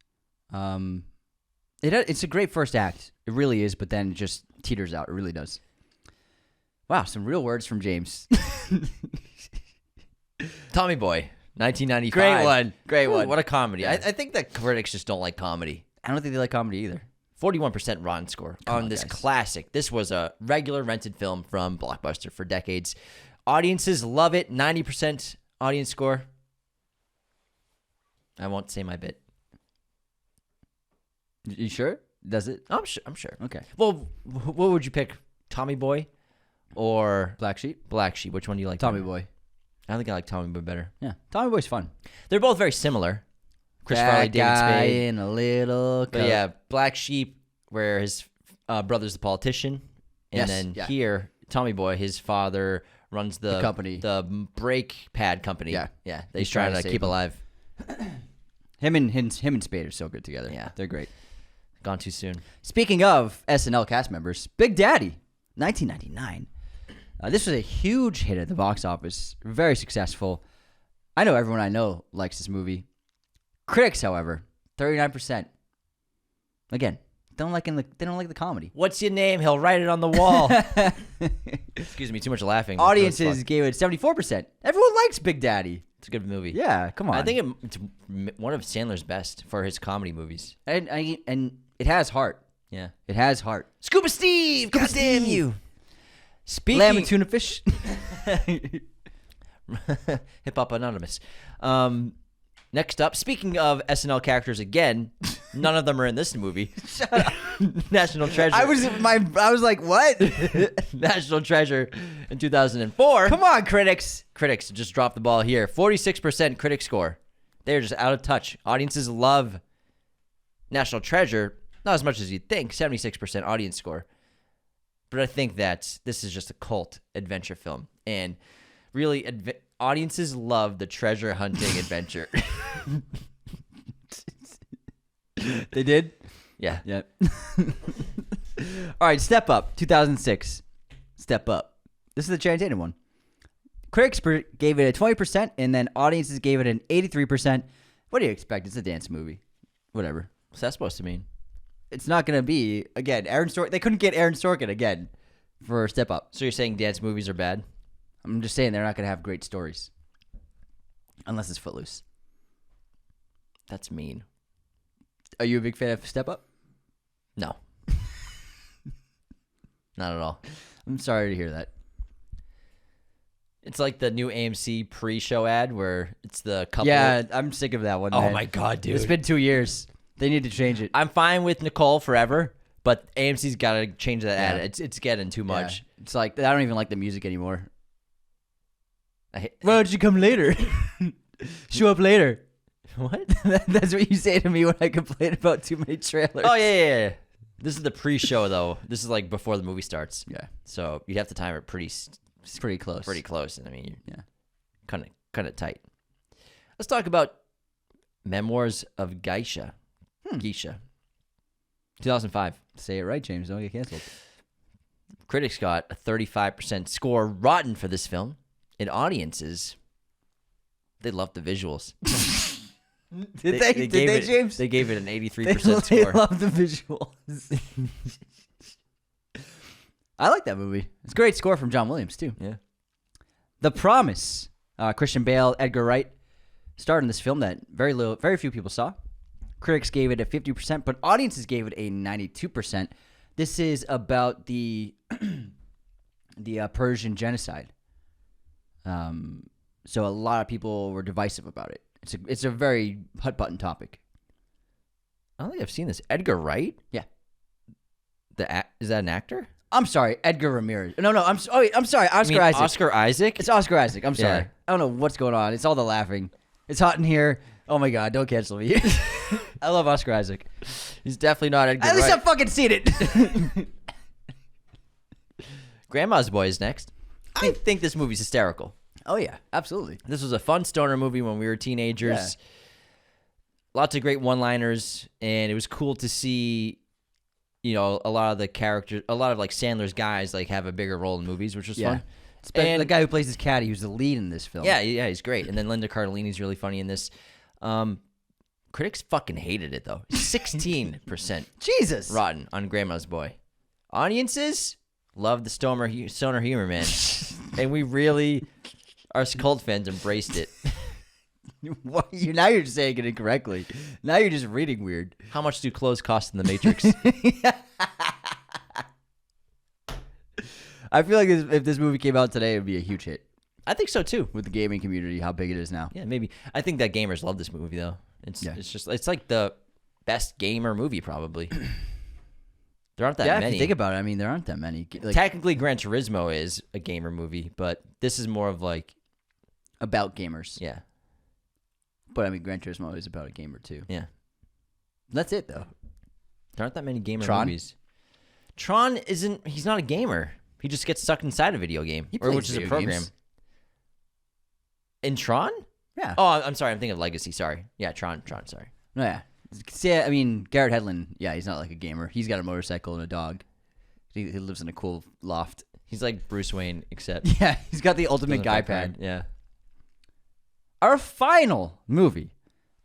It's a great first act. It really is, but then it just teeters out. It really does. Wow, some real words from James. Tommy Boy, 1995. Great one. What a comedy. Yeah. I think that critics just don't like comedy. I don't think they like comedy either. 41% Rotten score on this classic. This was a regular rented film from Blockbuster for decades. Audiences love it. 90% audience score. I won't say my bit. You sure? Does it? I'm sure. Okay. Well, what would you pick? Tommy Boy or Black Sheep? Black Sheep. Which one do you like? Tommy better? Boy. I think I like Tommy Boy better. Yeah. Tommy Boy's fun. They're both very similar. Chris That Farley, David guy Spade. in a little coat. But yeah, Black Sheep, where his brother's the politician. And then here, Tommy Boy, his father runs the company. The brake pad company. Yeah. Yeah. He's trying to keep alive. Him and Spade are so good together. Yeah. They're great. Gone too soon. Speaking of SNL cast members, Big Daddy, 1999. This was a huge hit at the box office. Very successful. I know everyone I know likes this movie. Critics, however, 39%. Again, they don't like the comedy. What's your name? He'll write it on the wall. Excuse me, too much laughing. Audiences gave it 74%. Everyone likes Big Daddy. It's a good movie. Yeah, come on. I think it's one of Sandler's best for his comedy movies. And it has heart. Yeah. It has heart. Scuba Steve! God damn you! Speaking Lamb and tuna fish. Hip Hop Anonymous. Next up, speaking of SNL characters again, none of them are in this movie. Shut up. National Treasure. I was like, what? National Treasure in 2004. Come on, critics. Critics just dropped the ball here. 46% critic score. They're just out of touch. Audiences love National Treasure. Not as much as you'd think. 76% audience score. But I think that this is just a cult adventure film. And really, audiences love the treasure hunting adventure. They did? Yeah. Yep. All right, Step Up, 2006. Step Up. This is the Channing Tatum one. Critics gave it a 20%, and then audiences gave it an 83%. What do you expect? It's a dance movie. Whatever. What's that supposed to mean? It's not going to be, again, Aaron Sorkin. They couldn't get Aaron Sorkin again for Step Up. So you're saying dance movies are bad? I'm just saying they're not going to have great stories. Unless it's Footloose. That's mean. Are you a big fan of Step Up? No. Not at all. I'm sorry to hear that. It's like the new AMC pre-show ad where it's the couple. Yeah, I'm sick of that one. Oh man. my God, dude. It's been 2 years. They need to change it. I'm fine with Nicole forever, but AMC's got to change that ad. It's getting too much. Yeah. It's like, I don't even like the music anymore. Why don't you come later? Show up later. What? That's what you say to me when I complain about too many trailers. Oh, yeah. This is the pre-show, though. This is like before the movie starts. Yeah. So you'd have to time it pretty close. Pretty close. And I mean, yeah, kind of tight. Let's talk about Memoirs of Geisha. Geisha. 2005. Say it right, James. Don't get canceled. Critics got a 35% score. Rotten for this film. And audiences, they loved the visuals. Did they, James? They gave it an 83% score. They love the visuals. I like that movie. It's a great score from John Williams, too. Yeah. The Promise. Christian Bale, Edgar Wright starred in this film that very few people saw. Critics gave it a 50%, but audiences gave it a 92%. This is about the Persian genocide. So a lot of people were divisive about it. It's a very hot button topic. I don't think I've seen this. Edgar Wright? Yeah. Is that an actor? I'm sorry, Edgar Ramirez. No, I'm sorry, Oscar Isaac. Oscar Isaac? It's Oscar Isaac. I'm sorry. Yeah. I don't know what's going on. It's all the laughing. It's hot in here. Oh my God, don't cancel me. I love Oscar Isaac. He's definitely not Edgar At least Wright. I've fucking seen it. Grandma's Boy is next. I think this movie's hysterical. Oh yeah, absolutely. This was a fun stoner movie when we were teenagers. Yeah. Lots of great one-liners, and it was cool to see, a lot of the characters, a lot of like Sandler's guys like have a bigger role in movies, which was fun. And the guy who plays his caddy, who's the lead in this film. Yeah, he's great. And then Linda Cardellini's really funny in this. Critics fucking hated it though. 16% Jesus. rotten on Grandma's Boy. Audiences love the stoner humor, man. And we really, our cult fans embraced it. Now you're just saying it incorrectly. Now you're just reading weird. How much do clothes cost in the Matrix? I feel like if this movie came out today, it would be a huge hit I think so too. with the gaming community, how big it is now. Yeah, maybe. I think that gamers love this movie though. It's like the best gamer movie probably. There aren't that If many. you think about it, I mean, there aren't that many. Like, Technically, Gran Turismo is a gamer movie, but this is more of like, about gamers. yeah, But I mean, Gran Turismo is about a gamer too. yeah. That's it though. There aren't that many gamer Tron? movies. Tron isn't. He's not a gamer. He just gets stuck inside a video game, plays which is a video program. games. In Tron? Yeah. Oh, I'm sorry. I'm thinking of Legacy. Sorry. Yeah, Tron. Sorry. No, yeah. See, I mean, Garrett Hedlund, yeah, he's not like a gamer. He's got a motorcycle and a dog. He lives in a cool loft. He's like Bruce Wayne, except Yeah, he's got the ultimate guy pad. Yeah. Our final movie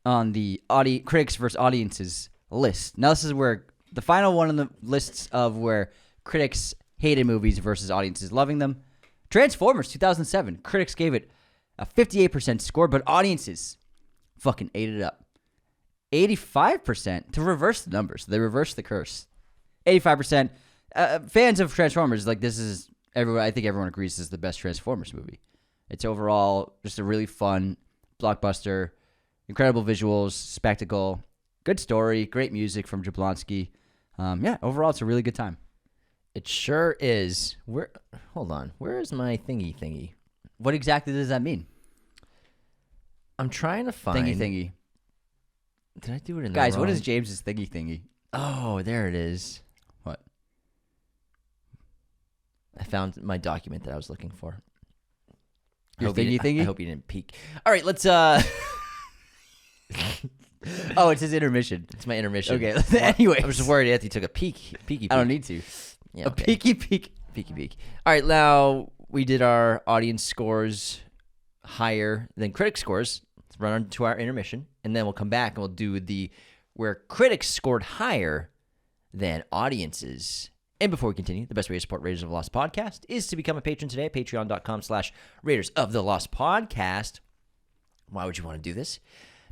on the critics versus audiences list. Now, this is where the final one on the lists of where critics hated movies versus audiences loving them. Transformers 2007. Critics gave it a 58% score, but audiences fucking ate it up. 85% to reverse the numbers. They reversed the curse. 85%. Fans of Transformers, like this is everyone. I think everyone agrees this is the best Transformers movie. It's overall just a really fun blockbuster, incredible visuals, spectacle, good story, great music from Jablonski. Yeah, overall it's a really good time. It sure is. Hold on. Where is my thingy? What exactly does that mean? I'm trying to find Thingy. Did I do it in the Guys, wrong? what is James's thingy? Oh, there it is. What? I found my document that I was looking for. Your I hope you thingy? I hope you didn't peek. All right, let's Oh, it's his intermission. it's my intermission. Okay, anyways. I was just worried Anthony took a peek. I don't need to. Yeah, A peeky peek. peek. All right, now we did our audience scores higher than critic scores. Let's run on to our intermission, and then we'll come back and we'll do where critics scored higher than audiences. And before we continue, the best way to support Raiders of the Lost Podcast is to become a patron today at patreon.com/Raiders of the Lost Podcast. Why would you want to do this?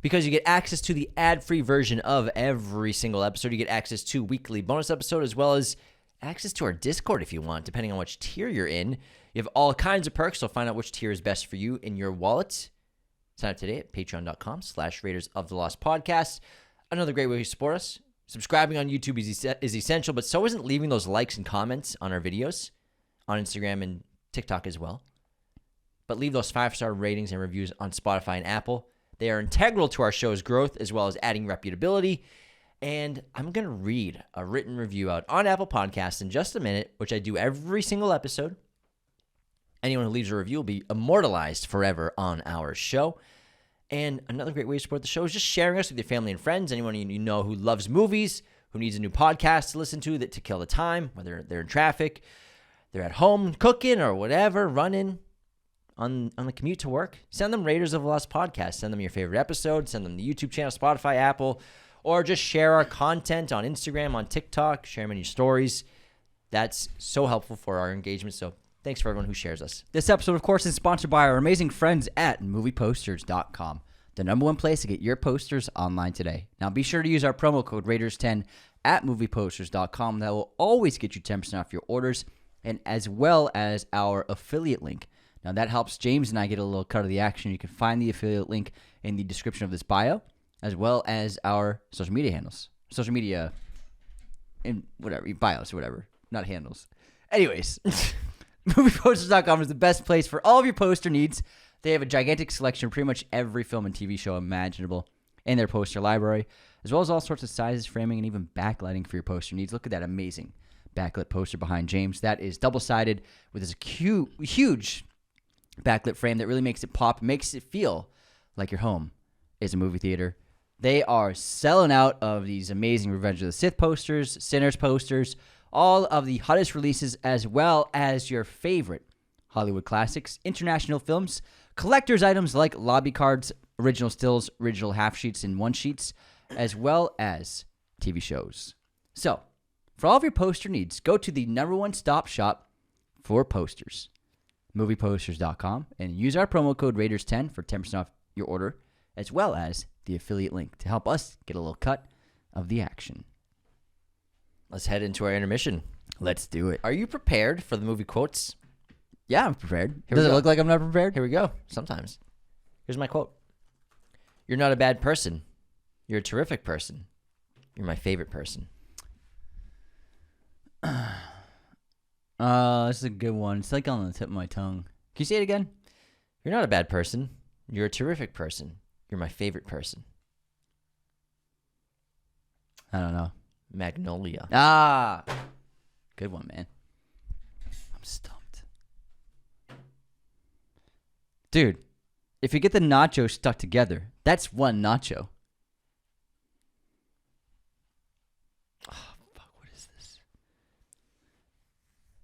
Because you get access to the ad-free version of every single episode. You get access to weekly bonus episode as well as access to our Discord if you want, depending on which tier you're in. You have all kinds of perks, so find out which tier is best for you in your wallet. Sign up today at patreon.com/Raiders of the Lost Podcast. Another great way to support us. Subscribing on YouTube is essential, but so isn't leaving those likes and comments on our videos on Instagram and TikTok as well. But leave those 5-star ratings and reviews on Spotify and Apple. They are integral to our show's growth as well as adding reputability. And I'm going to read a written review out on Apple Podcasts in just a minute, which I do every single episode. Anyone who leaves a review will be immortalized forever on our show. And another great way to support the show is just sharing us with your family and friends. Anyone you know who loves movies, who needs a new podcast to listen to to kill the time, whether they're in traffic, they're at home cooking or whatever, running on the commute to work. Send them Raiders of the Lost Podcast. Send them your favorite episode. Send them the YouTube channel, Spotify, Apple, or just share our content on Instagram, on TikTok. Share them in your stories. That's so helpful for our engagement. So thanks for everyone who shares us. This episode, of course, is sponsored by our amazing friends at movieposters.com, the #1 place to get your posters online today. Now, be sure to use our promo code Raiders10 at movieposters.com. That will always get you 10% off your orders, and as well as our affiliate link. Now, that helps James and I get a little cut of the action. You can find the affiliate link in the description of this bio, as well as our social media handles. Social media in whatever, bios or whatever, not handles. Anyways, movieposters.com is the best place for all of your poster needs. They have a gigantic selection of pretty much every film and TV show imaginable in their poster library, as well as all sorts of sizes, framing, and even backlighting for your poster needs. Look at that amazing backlit poster behind James. That is double-sided with this huge backlit frame that really makes it pop, makes it feel like your home is a movie theater. They are selling out of these amazing Revenge of the Sith posters, Sinners posters, all of the hottest releases, as well as your favorite Hollywood classics, international films, collector's items like lobby cards, original stills, original half sheets and one sheets, as well as TV shows. So, for all of your poster needs, go to the #1 stop shop for posters, movieposters.com, and use our promo code Raiders10 for 10% off your order, as well as the affiliate link to help us get a little cut of the action. Let's head into our intermission. Let's do it. Are you prepared for the movie quotes? Yeah, I'm prepared. Here Does we it go. look like I'm not prepared? Here we go. Sometimes. Here's my quote. You're not a bad person. You're a terrific person. You're my favorite person. This is a good one. It's like on the tip of my tongue. Can you say it again? You're not a bad person. You're a terrific person. You're my favorite person. I don't know. Magnolia. Ah, good one, man. I'm stumped. Dude, if you get the nachos stuck together, that's one nacho. Oh, fuck, what is this?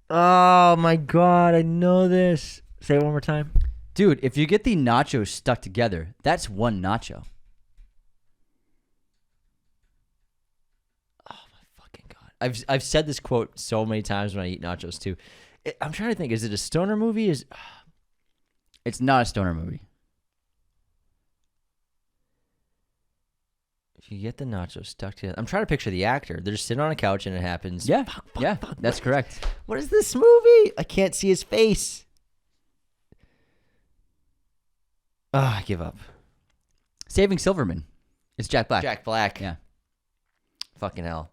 Oh, my God. I know this. Say it one more time. Dude, if you get the nachos stuck together, that's one nacho. Oh, my fucking God. I've said this quote so many times when I eat nachos, too. I'm trying to think. Is it a stoner movie? It's not a stoner movie. If you get the nachos stuck together. I'm trying to picture the actor. They're just sitting on a couch and it happens. Yeah, Fuck, that's correct. What is this movie? I can't see his face. I give up. Saving Silverman. It's Jack Black. Jack Black. Yeah. Fucking hell.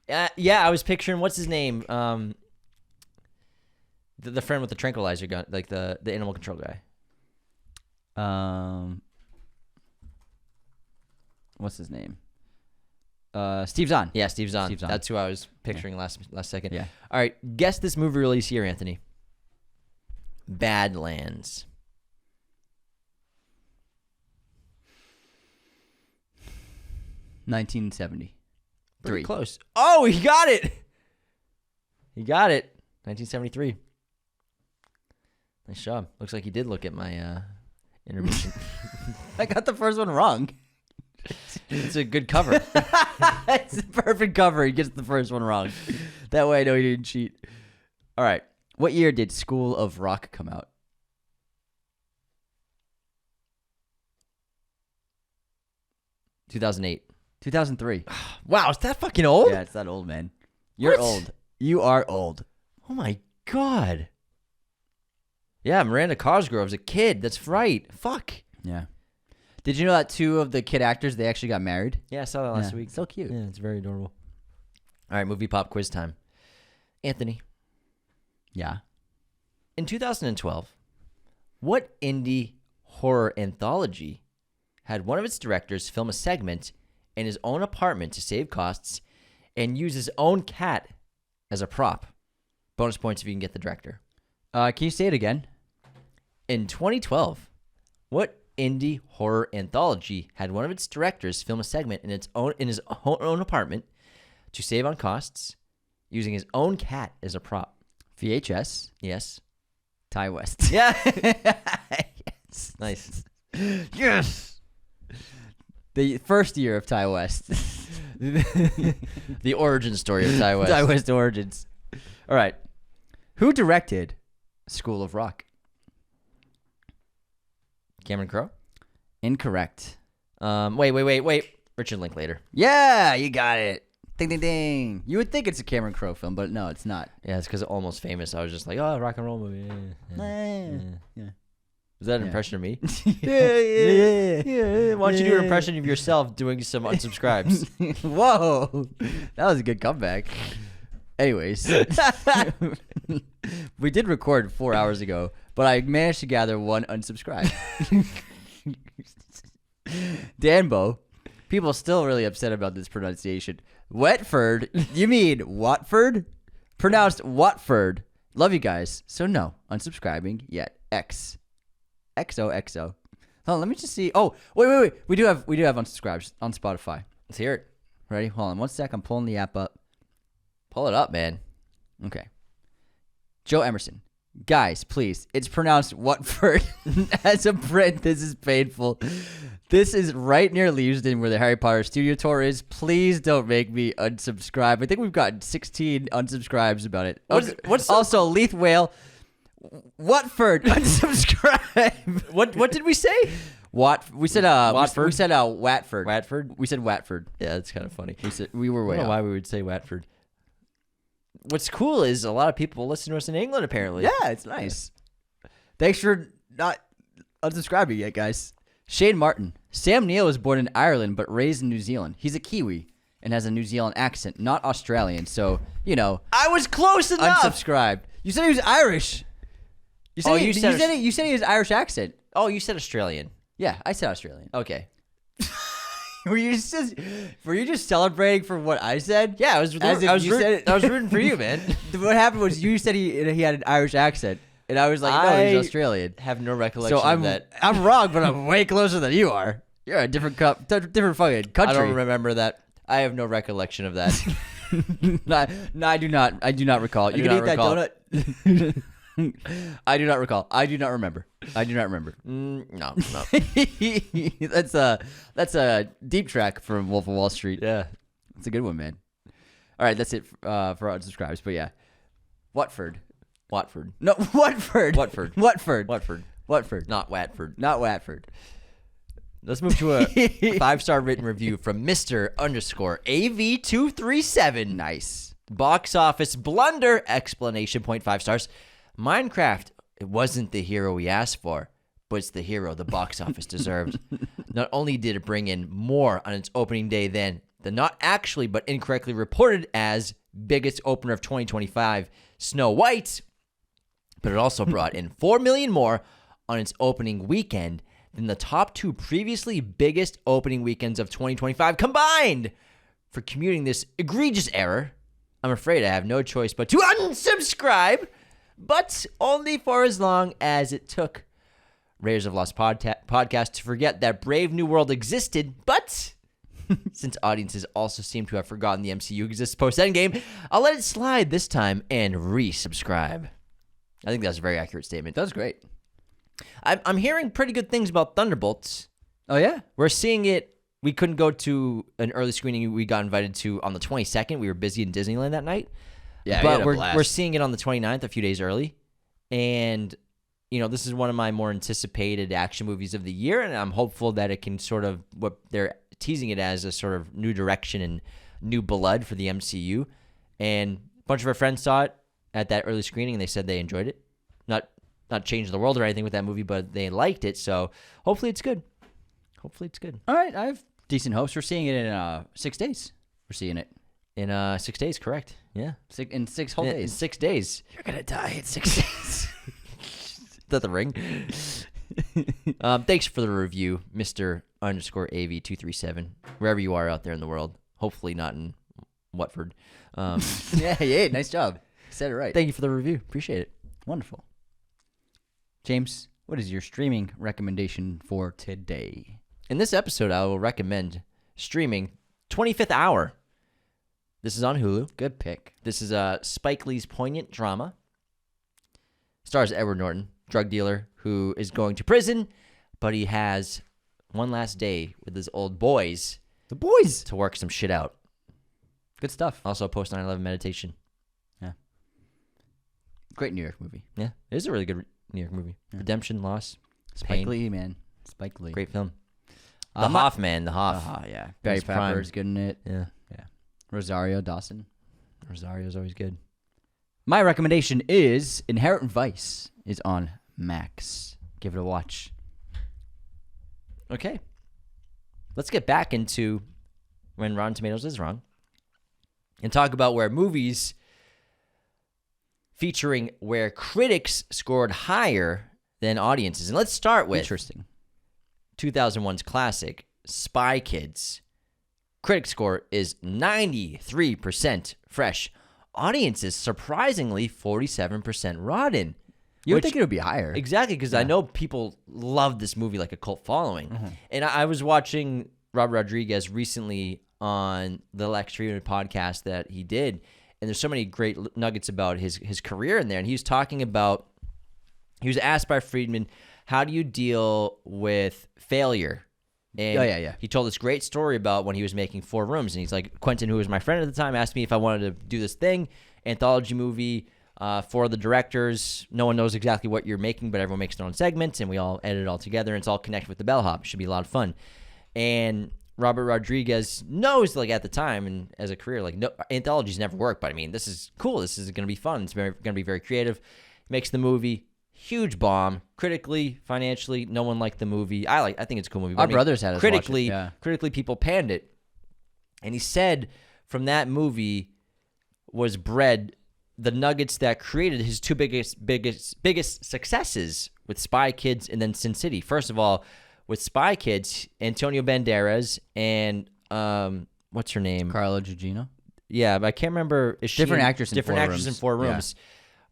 Yeah, I was picturing, what's his name? The friend with the tranquilizer gun, like the animal control guy. What's his name? Steve Zahn. Yeah, Steve Zahn. Steve Zahn. That's who I was picturing last second. Yeah. All right, guess this movie release year, Anthony. Badlands. 1970. Pretty close. Oh, he got it. He got it. 1973. Nice job. Looks like he did look at my intermission. I got the first one wrong. It's a good cover. It's a perfect cover. He gets the first one wrong. That way I know he didn't cheat. All right. What year did School of Rock come out? 2008. 2003. Wow, is that fucking old? Yeah, it's that old, man. You're What? old. You are old. Oh my God. Yeah, Miranda Cosgrove's a kid. That's right. Fuck. Yeah. Did you know that two of the kid actors, they actually got married? Yeah, I saw that last Yeah, week. so cute. Yeah, it's very adorable. All right, movie pop quiz time. Anthony, Yeah. in 2012, what indie horror anthology had one of its directors film a segment in his own apartment to save costs and use his own cat as a prop? Bonus points if you can get the director. Can you say it again? In 2012, what indie horror anthology had one of its directors film a segment in his own apartment to save on costs, using his own cat as a prop? VHS. Yes. Ty West. Yeah. Yes. Nice. Yes. The first year of Ty West. The origin story of Ty West. Ty West origins. All right. Who directed School of Rock? Cameron Crowe? Incorrect. Wait. Richard Linklater. Yeah, you got it. Ding, ding, ding. You would think it's a Cameron Crowe film, but no, it's not. Yeah, it's because of Almost Famous. I was just like, oh, rock and roll movie. Yeah. Was that an impression of me? Yeah. Why don't you do an impression of yourself doing some unsubscribes? Whoa. That was a good comeback. Anyways. We did record 4 hours ago, but I managed to gather one unsubscribe. Danbo. People are still really upset about this pronunciation. Wetford? You mean Watford? Pronounced Watford. Love you guys. So no, unsubscribing yet. XOXO. Hold on, let me just see. Oh, wait. We do have unsubscribes on Spotify. Let's hear it. Ready? Hold on 1 sec. I'm pulling the app up. Pull it up, man. Okay. Joe Emerson. Guys, please. It's pronounced Watford. As a Brit, this is painful. This is right near Leavesden where the Harry Potter studio tour is. Please don't make me unsubscribe. I think we've gotten 16 unsubscribes about it. What's also Leith Whale. Watford. Unsubscribe. What did we say? We said Watford? We said Watford. Watford? We said Watford. Yeah, that's kind of funny. We were I way don't know off. why we would say Watford. What's cool is a lot of people listen to us in England, apparently. Yeah, it's nice. Thanks for not unsubscribing yet, guys. Shane Martin. Sam Neill was born in Ireland but raised in New Zealand. He's a Kiwi and has a New Zealand accent, not Australian. So, I was close enough. Unsubscribed. You said he was Irish. You said he was Irish accent. Oh, you said Australian. Yeah, I said Australian. Okay. Were you just celebrating for what I said? Yeah, I was rooting for you, man. What happened was you said he had an Irish accent, and I was like, no, he's Australian. Have no recollection So of that. I'm wrong, but I'm way closer than you are. You're a different fucking country. I don't remember that. I have no recollection of that. No, I do not. I do not recall. You can eat that donut. I do not recall. I do not remember. No. That's a deep track from Wolf of Wall Street. Yeah. It's a good one, man. All right, that's it for unsubscribes. But yeah, Watford. No, Watford. Watford. Not Watford. Not Watford. Let's move to a 5-star written review from Mr. _AV237. Nice. Box office blunder! Explanation point 5 stars. Minecraft, it wasn't the hero we asked for, but it's the hero the box office deserved. Not only did it bring in more on its opening day than the not actually but incorrectly reported as biggest opener of 2025, Snow White, but it also brought in 4 million more on its opening weekend than the top 2 previously biggest opening weekends of 2025 combined. For commuting this egregious error, I'm afraid I have no choice but to unsubscribe, but only for as long as it took Raiders of Lost podcast to forget that Brave New World existed, but since audiences also seem to have forgotten the MCU exists post-Endgame, I'll let it slide this time and resubscribe. I think that's a very accurate statement. That was great. I'm hearing pretty good things about Thunderbolts. Oh, yeah? We're seeing it. We couldn't go to an early screening we got invited to on the 22nd. We were busy in Disneyland that night. Yeah, but we're seeing it on the 29th, a few days early. And, this is one of my more anticipated action movies of the year, and I'm hopeful that it can sort of, what they're teasing it as, a sort of new direction and new blood for the MCU. And a bunch of our friends saw it at that early screening, and they said they enjoyed it. Not changed the world or anything with that movie, but they liked it, so hopefully it's good. All right, I have decent hopes. We're seeing it in 6 days. We're seeing it. In 6 days, correct. Yeah. In 6 whole days. In 6 days. You're going to die in 6 days. Is that the ring? Thanks for the review, Mr. _AV237, wherever you are out there in the world. Hopefully not in Watford. Yeah, nice job. Said it right. Thank you for the review. Appreciate it. Wonderful. James, what is your streaming recommendation for today? In this episode, I will recommend streaming 25th Hour. This is on Hulu. Good pick. This is Spike Lee's poignant drama. Stars Edward Norton, drug dealer who is going to prison, but he has one last day with his old boys. The boys! To work some shit out. Good stuff. Also post 9/11 meditation. Yeah. Great New York movie. Yeah, it is a really good New York movie. Redemption, loss, Spike pain. Lee, man. Spike Lee. Great film. The Hoff, man. The Hoff. Yeah. Barry His prime. Pepper's good in it. Yeah. Rosario Dawson. Rosario's always good. My recommendation is Inherent Vice is on Max. Give it a watch. Okay. Let's get back into when Rotten Tomatoes is wrong and talk about where movies featuring where critics scored higher than audiences. And let's start with Interesting. 2001's classic, Spy Kids. Critic score is 93% fresh. Audiences, surprisingly, 47% rotten. You would think it would be higher. Exactly, because I know people love this movie like a cult following. And I was watching Robert Rodriguez recently on the Lex Friedman podcast that he did, and there's so many great nuggets about his career in there. And he was talking about, he was asked by Friedman, how do you deal with failure? And he told this great story about when he was making 4 Rooms. And he's like, Quentin, who was my friend at the time, asked me if I wanted to do this thing, anthology movie for the directors. No one knows exactly what you're making, but everyone makes their own segments, and we all edit it all together, and it's all connected with the bellhop. It should be a lot of fun. And Robert Rodriguez knows, like, at the time and as a career, like, no, anthologies never work, but I mean, this is cool. This is going to be fun. It's going to be very creative. Makes the movie. Huge bomb, critically, financially. No one liked the movie. I think it's a cool movie. Our brothers had us critically. watch it, yeah. Critically, people panned it, and he said from that movie was bred the nuggets that created his 2 biggest successes with Spy Kids and then Sin City. First of all, with Spy Kids, Antonio Banderas and what's her name? Carla Gugino. Yeah, but I can't remember. Is she Different actress in different 4 actors in Rooms. 4 Rooms.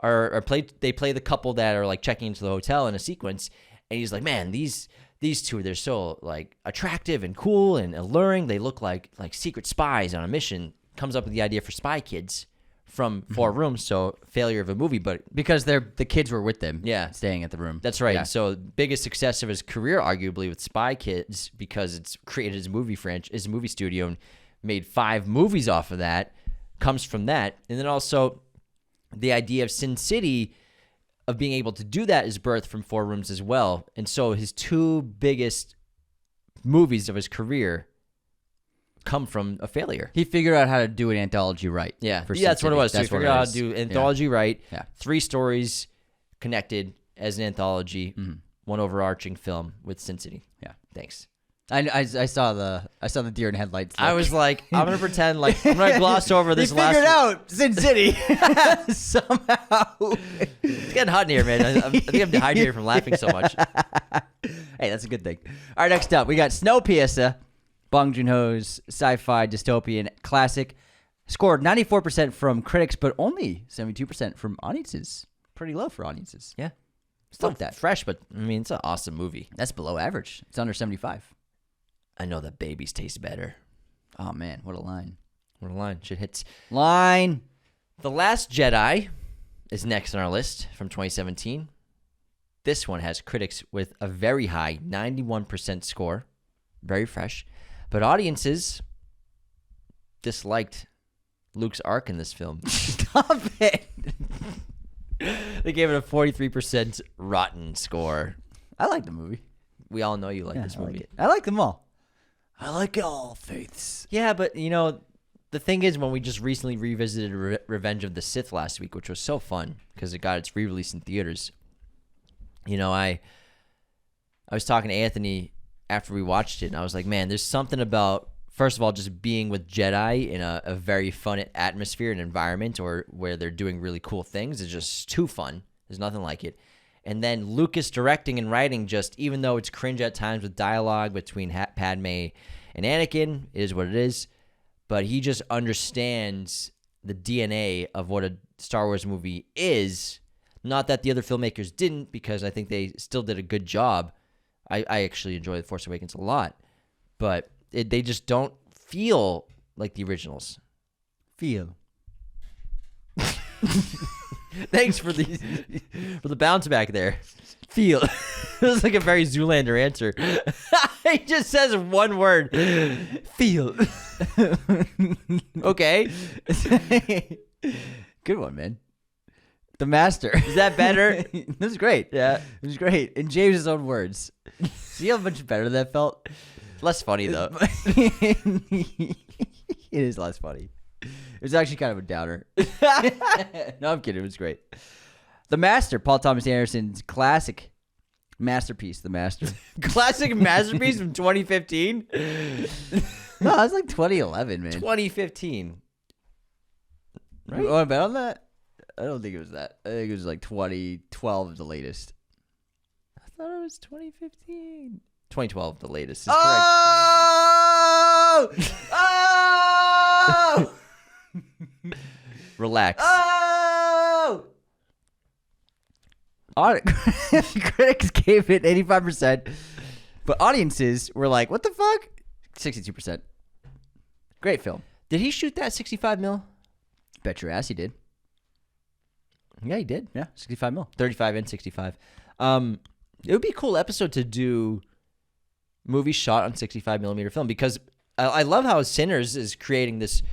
Are played. They play the couple that are like checking into the hotel in a sequence, and he's like, "Man, these 2, they're so like attractive and cool and alluring. They look like secret spies on a mission." Comes up with the idea for Spy Kids from 4 Rooms. So failure of a movie, but Because the kids were with them. Yeah. Staying at the room. that's right. Yeah. So biggest success of his career, arguably, with Spy Kids, because it's created his movie his movie studio, and made 5 movies off of that. Comes from that, and then also the idea of Sin City, of being able to do that, is birthed from 4 Rooms as well. And so his 2 biggest movies of his career come from a failure. He figured out how to do an anthology right. Yeah, for yeah, that's Sin what it City. was. So he That's what figured it out how is. to do anthology right. Yeah. 3 stories connected as an anthology, one overarching film with Sin City. Yeah. Thanks. I saw the deer in headlights. I was like, I'm gonna pretend like I'm gonna gloss over this he last. figured out Sin City somehow. It's getting hot in here, man. I think I'm dehydrated from laughing so much. Hey, that's a good thing. All right, next up, we got Snowpiercer, Bong Joon-ho's sci-fi dystopian classic. Scored 94% from critics, but only 72% from audiences. Pretty low for audiences. Yeah, still Fuck that. fresh, but I mean, it's an awesome movie. That's below average. It's under 75. I know that babies taste better. Oh, man, what a line. What a line. Shit hits. Line. The Last Jedi is next on our list from 2017. This one has critics with a very high 91% score. Very fresh. But audiences disliked Luke's arc in this film. Stop it. They gave it a 43% rotten score. I like the movie. We all know you like this movie. I like them all. I like all faiths. Yeah, but you know, the thing is, when we just recently revisited Revenge of the Sith last week, which was so fun because it got its re-release in theaters. You know, I was talking to Anthony after we watched it, and I was like, man, there's something about, first of all, just being with Jedi in a very fun atmosphere and environment, or where they're doing really cool things. It's just too fun. There's nothing like it. And then Lucas directing and writing, just even though it's cringe at times with dialogue between Padme and Anakin, it is what it is. But he just understands the DNA of what a Star Wars movie is. Not that the other filmmakers didn't, because I think they still did a good job. I actually enjoy The Force Awakens a lot. But they just don't feel like the originals. Feel. Thanks for the bounce back there. Feel. It was like a very Zoolander answer. He just says one word. Feel. Okay. Good one, man. The Master. Is that better? This is great. Yeah. It was great. In James' own words. See how much better that felt? Less funny, though. It is less funny. It was actually kind of a downer. No, I'm kidding. It was great. The Master, Paul Thomas Anderson's classic masterpiece, The Master. Classic masterpiece from 2015? No, it was like 2011, man. 2015. Right? You want to bet on that? I don't think it was that. I think it was like 2012 the latest. I thought it was 2015. 2012, the latest is Oh! Oh! correct. Relax. Oh! Critics gave it 85%, but audiences were like, what the fuck? 62%. Great film. Did he shoot that 65 mil? Bet your ass he did. Yeah, he did. Yeah, 65 mil. 35 and 65. It would be a cool episode to do movies shot on 65 millimeter film, because I love how Sinners is creating this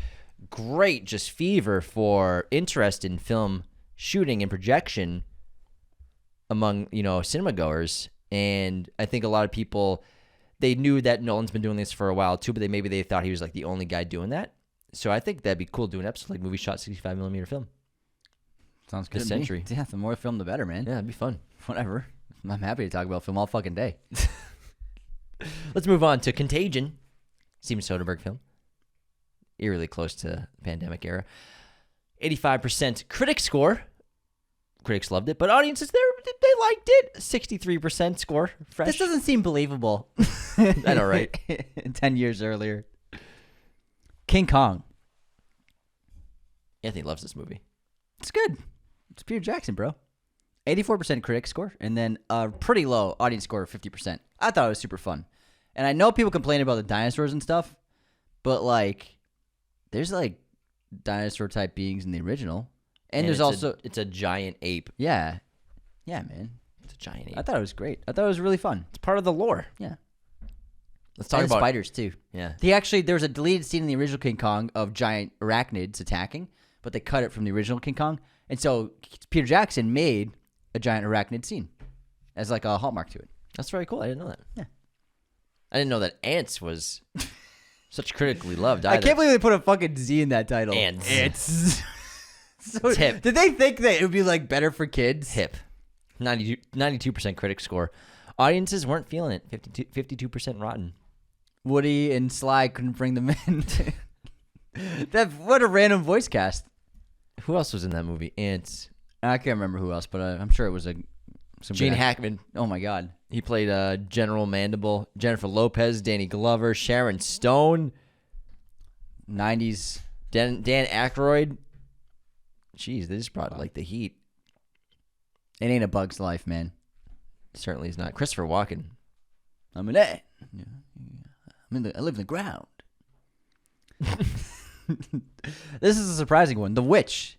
great just fever for interest in film shooting and projection among, cinema goers. And I think a lot of people, they knew that Nolan's been doing this for a while too, but maybe they thought he was like the only guy doing that. So I think that'd be cool to do an episode like movie shot 65 millimeter film. Sounds good This to me. century. Yeah, the more film, the better, man. Yeah, it'd be fun. Whatever. I'm happy to talk about film all fucking day. Let's move on to Contagion, Steven Soderbergh film. Eerily close to the pandemic era. 85% critic score. Critics loved it, but audiences, they liked it. 63% score. Fresh. This doesn't seem believable. I know, right? 10 years earlier. King Kong. Anthony loves this movie. It's good. It's Peter Jackson, bro. 84% critic score, and then a pretty low audience score of 50%. I thought it was super fun. And I know people complain about the dinosaurs and stuff, but, like, there's, like, dinosaur-type beings in the original. And there's also... It's a giant ape. Yeah. Yeah, man. It's a giant ape. I thought it was great. I thought it was really fun. It's part of the lore. Yeah. Let's talk and about... spiders, too. Yeah. There was a deleted scene in the original King Kong of giant arachnids attacking, but they cut it from the original King Kong. And so Peter Jackson made a giant arachnid scene as like a hallmark to it. That's very cool. I didn't know that. Yeah. I didn't know that Ants was such critically loved either. I can't believe they put a fucking Z in that title. Ants. So, It's hip. did they think that it would be like better for kids? Hip. 92% critic score. Audiences weren't feeling it. 52% rotten. Woody and Sly couldn't bring them in. What a random voice cast. Who else was in that movie? Ants. I can't remember who else, but I'm sure it was some Gene good Hackman. Oh my God. He played General Mandible. Jennifer Lopez, Danny Glover, Sharon Stone, 90s. Dan Aykroyd. Jeez, they just brought like the heat. It ain't a bug's life, man. Certainly is not. Christopher Walken. I'm in it. I live in the ground. This is a surprising one. The Witch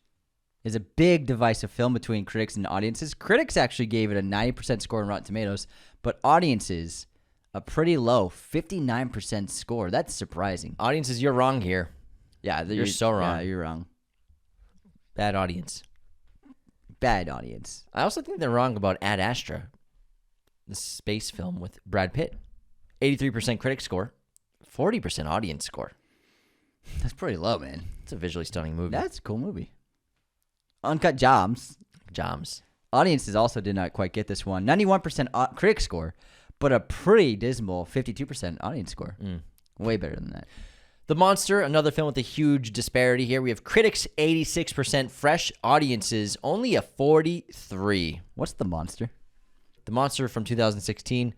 is a big divisive film between critics and audiences. Critics actually gave it a 90% score on Rotten Tomatoes, but audiences a pretty low 59% score. That's surprising. Audiences, you're wrong here. Yeah, You're so wrong. Yeah, you're wrong. Bad audience. Bad audience. I also think they're wrong about Ad Astra, the space film with Brad Pitt. 83% critic score, 40% audience score. That's pretty low, man. It's a visually stunning movie. That's a cool movie. Uncut Gems. Audiences also did not quite get this one. 91% critic score, but a pretty dismal 52% audience score. Way better than that. The Monster, another film with a huge disparity here. We have critics 86%, fresh audiences only a 43. What's The Monster? The Monster from 2016.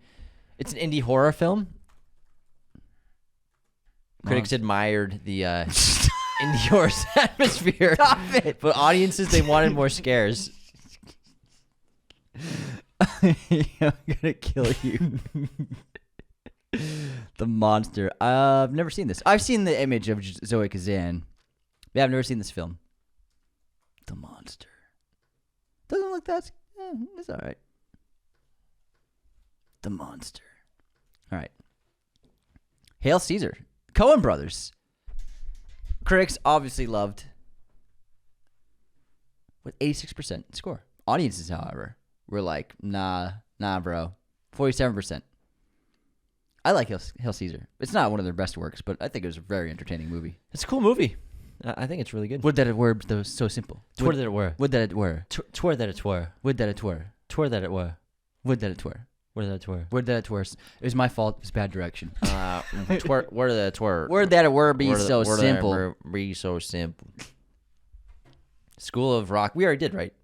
It's an indie horror film. Critics admired the indie horror atmosphere. Stop it. But audiences, they wanted more scares. I'm gonna kill you. The Monster. I've never seen this. I've seen the image of Zoe Kazan. Yeah, I've never seen this film. The Monster. Doesn't look that... it's all right. The Monster. All right. Hail Caesar. Coen Brothers. Critics obviously loved. with 86% score. Audiences, however, were like, nah, bro. 47%. I like Hail Caesar. It's not one of their best works, but I think it was a very entertaining movie. It's a cool movie. I think it's really good. Would that it were though so simple. Would that it were. Would that it were. Twere that it were. Would that it were. Twere that it were. Would that it were. Where that it were. Would that it were. It was my fault. It was bad direction. Where that it were. Word that it were be so simple. Be so simple. School of Rock. We already did, right?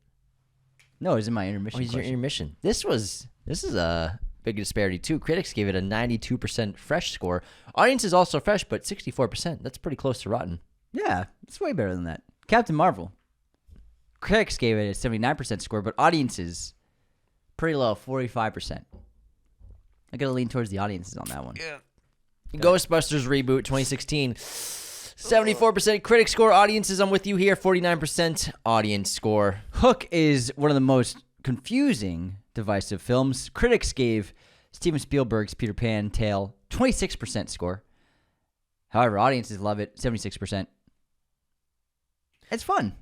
No, it was in my intermission. Oh, your intermission. This is a big disparity too. Critics gave it a 92% fresh score. Audience is also fresh, but 64%. That's pretty close to rotten. Yeah, it's way better than that. Captain Marvel. Critics gave it a 79% score, but audiences pretty low, 45%. I gotta lean towards the audiences on that one. Yeah. Ghostbusters reboot 2016. 74% critic score. Audiences, I'm with you here. 49% audience score. Hook is one of the most confusing divisive films. Critics gave Steven Spielberg's Peter Pan tale 26% score. However, audiences love it, 76%. It's fun.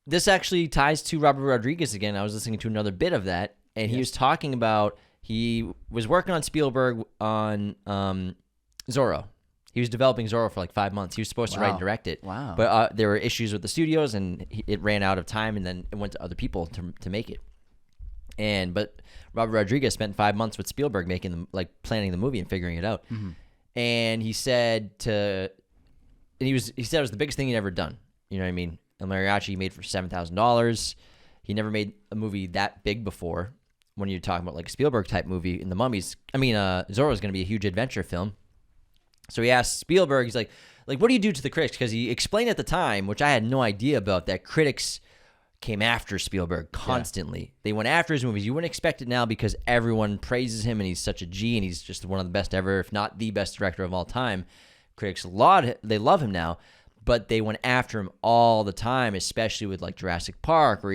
This actually ties to Robert Rodriguez again. I was listening to another bit of that, and he was talking about he was working on Spielberg on Zorro. He was developing Zorro for like 5 months. He was supposed to write and direct it. Wow. But there were issues with the studios, and it ran out of time, and then it went to other people to make it. But Robert Rodriguez spent 5 months with Spielberg planning the movie and figuring it out. Mm-hmm. And he said it was the biggest thing he'd ever done. You know what I mean? El Mariachi he made for $7,000. He never made a movie that big before. When you're talking about like a Spielberg type movie, in the Mummies, Zorro is going to be a huge adventure film. So he asked Spielberg, he's like, what do you do to the critics? Because he explained at the time, which I had no idea about, that critics came after Spielberg constantly. Yeah. They went after his movies. You wouldn't expect it now because everyone praises him and he's such a G and he's just one of the best ever, if not the best director of all time. Critics love him now, but they went after him all the time, especially with like Jurassic Park, or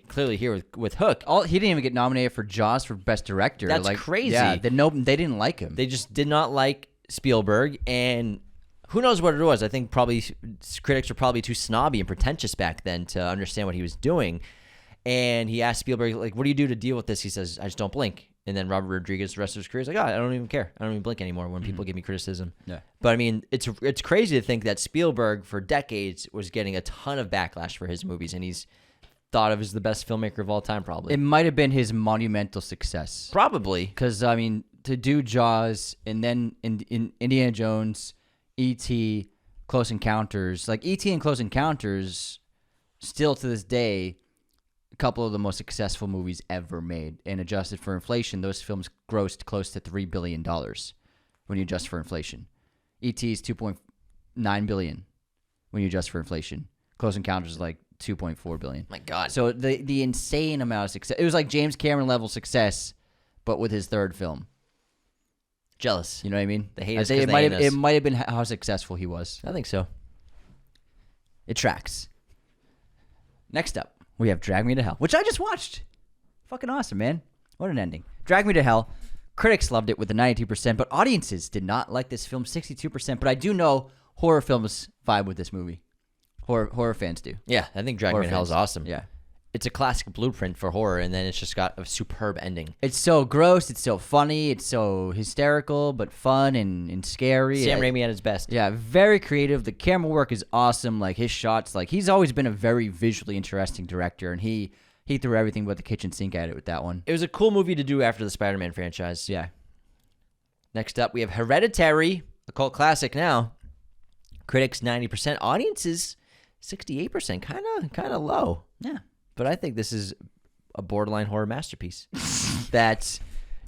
clearly here with Hook. He didn't even get nominated for Jaws for Best Director. That's crazy. Yeah, they didn't like him. They just did not like Spielberg, and who knows what it was. I think probably critics were probably too snobby and pretentious back then to understand what he was doing. And he asked Spielberg, like, what do you do to deal with this? He says, I just don't blink. And then Robert Rodriguez, the rest of his career, is like, I don't even care. I don't even blink anymore when people give me criticism. Yeah. But I mean, it's crazy to think that Spielberg for decades was getting a ton of backlash for his movies, and he's thought of as the best filmmaker of all time, probably. It might have been his monumental success. Probably. Because, I mean, to do Jaws and then in Indiana Jones, E.T., Close Encounters, like E.T. and Close Encounters, still to this day, a couple of the most successful movies ever made. And adjusted for inflation, those films grossed close to $3 billion when you adjust for inflation. E.T. is $2.9 billion when you adjust for inflation. Close Encounters is like $2.4 billion. My God. So the insane amount of success. It was like James Cameron level success, but with his third film. Jealous. You know what I mean? They hate us. It might have been how successful he was. I think so. It tracks. Next up, we have Drag Me to Hell, which I just watched. Fucking awesome, man. What an ending. Drag Me to Hell. Critics loved it with a 92%, but audiences did not like this film, 62%. But I do know horror films vibe with this movie. Horror fans do. Yeah, I think Drag Me to Hell is awesome. Yeah. It's a classic blueprint for horror, and then it's just got a superb ending. It's so gross, it's so funny, it's so hysterical, but fun and scary. Sam Raimi at his best. Yeah, very creative. The camera work is awesome. Like, his shots, like, he's always been a very visually interesting director, and he threw everything but the kitchen sink at it with that one. It was a cool movie to do after the Spider-Man franchise. Yeah. Next up, we have Hereditary, a cult classic now. Critics 90%, audiences 68%, kind of low. Yeah. But I think this is a borderline horror masterpiece that,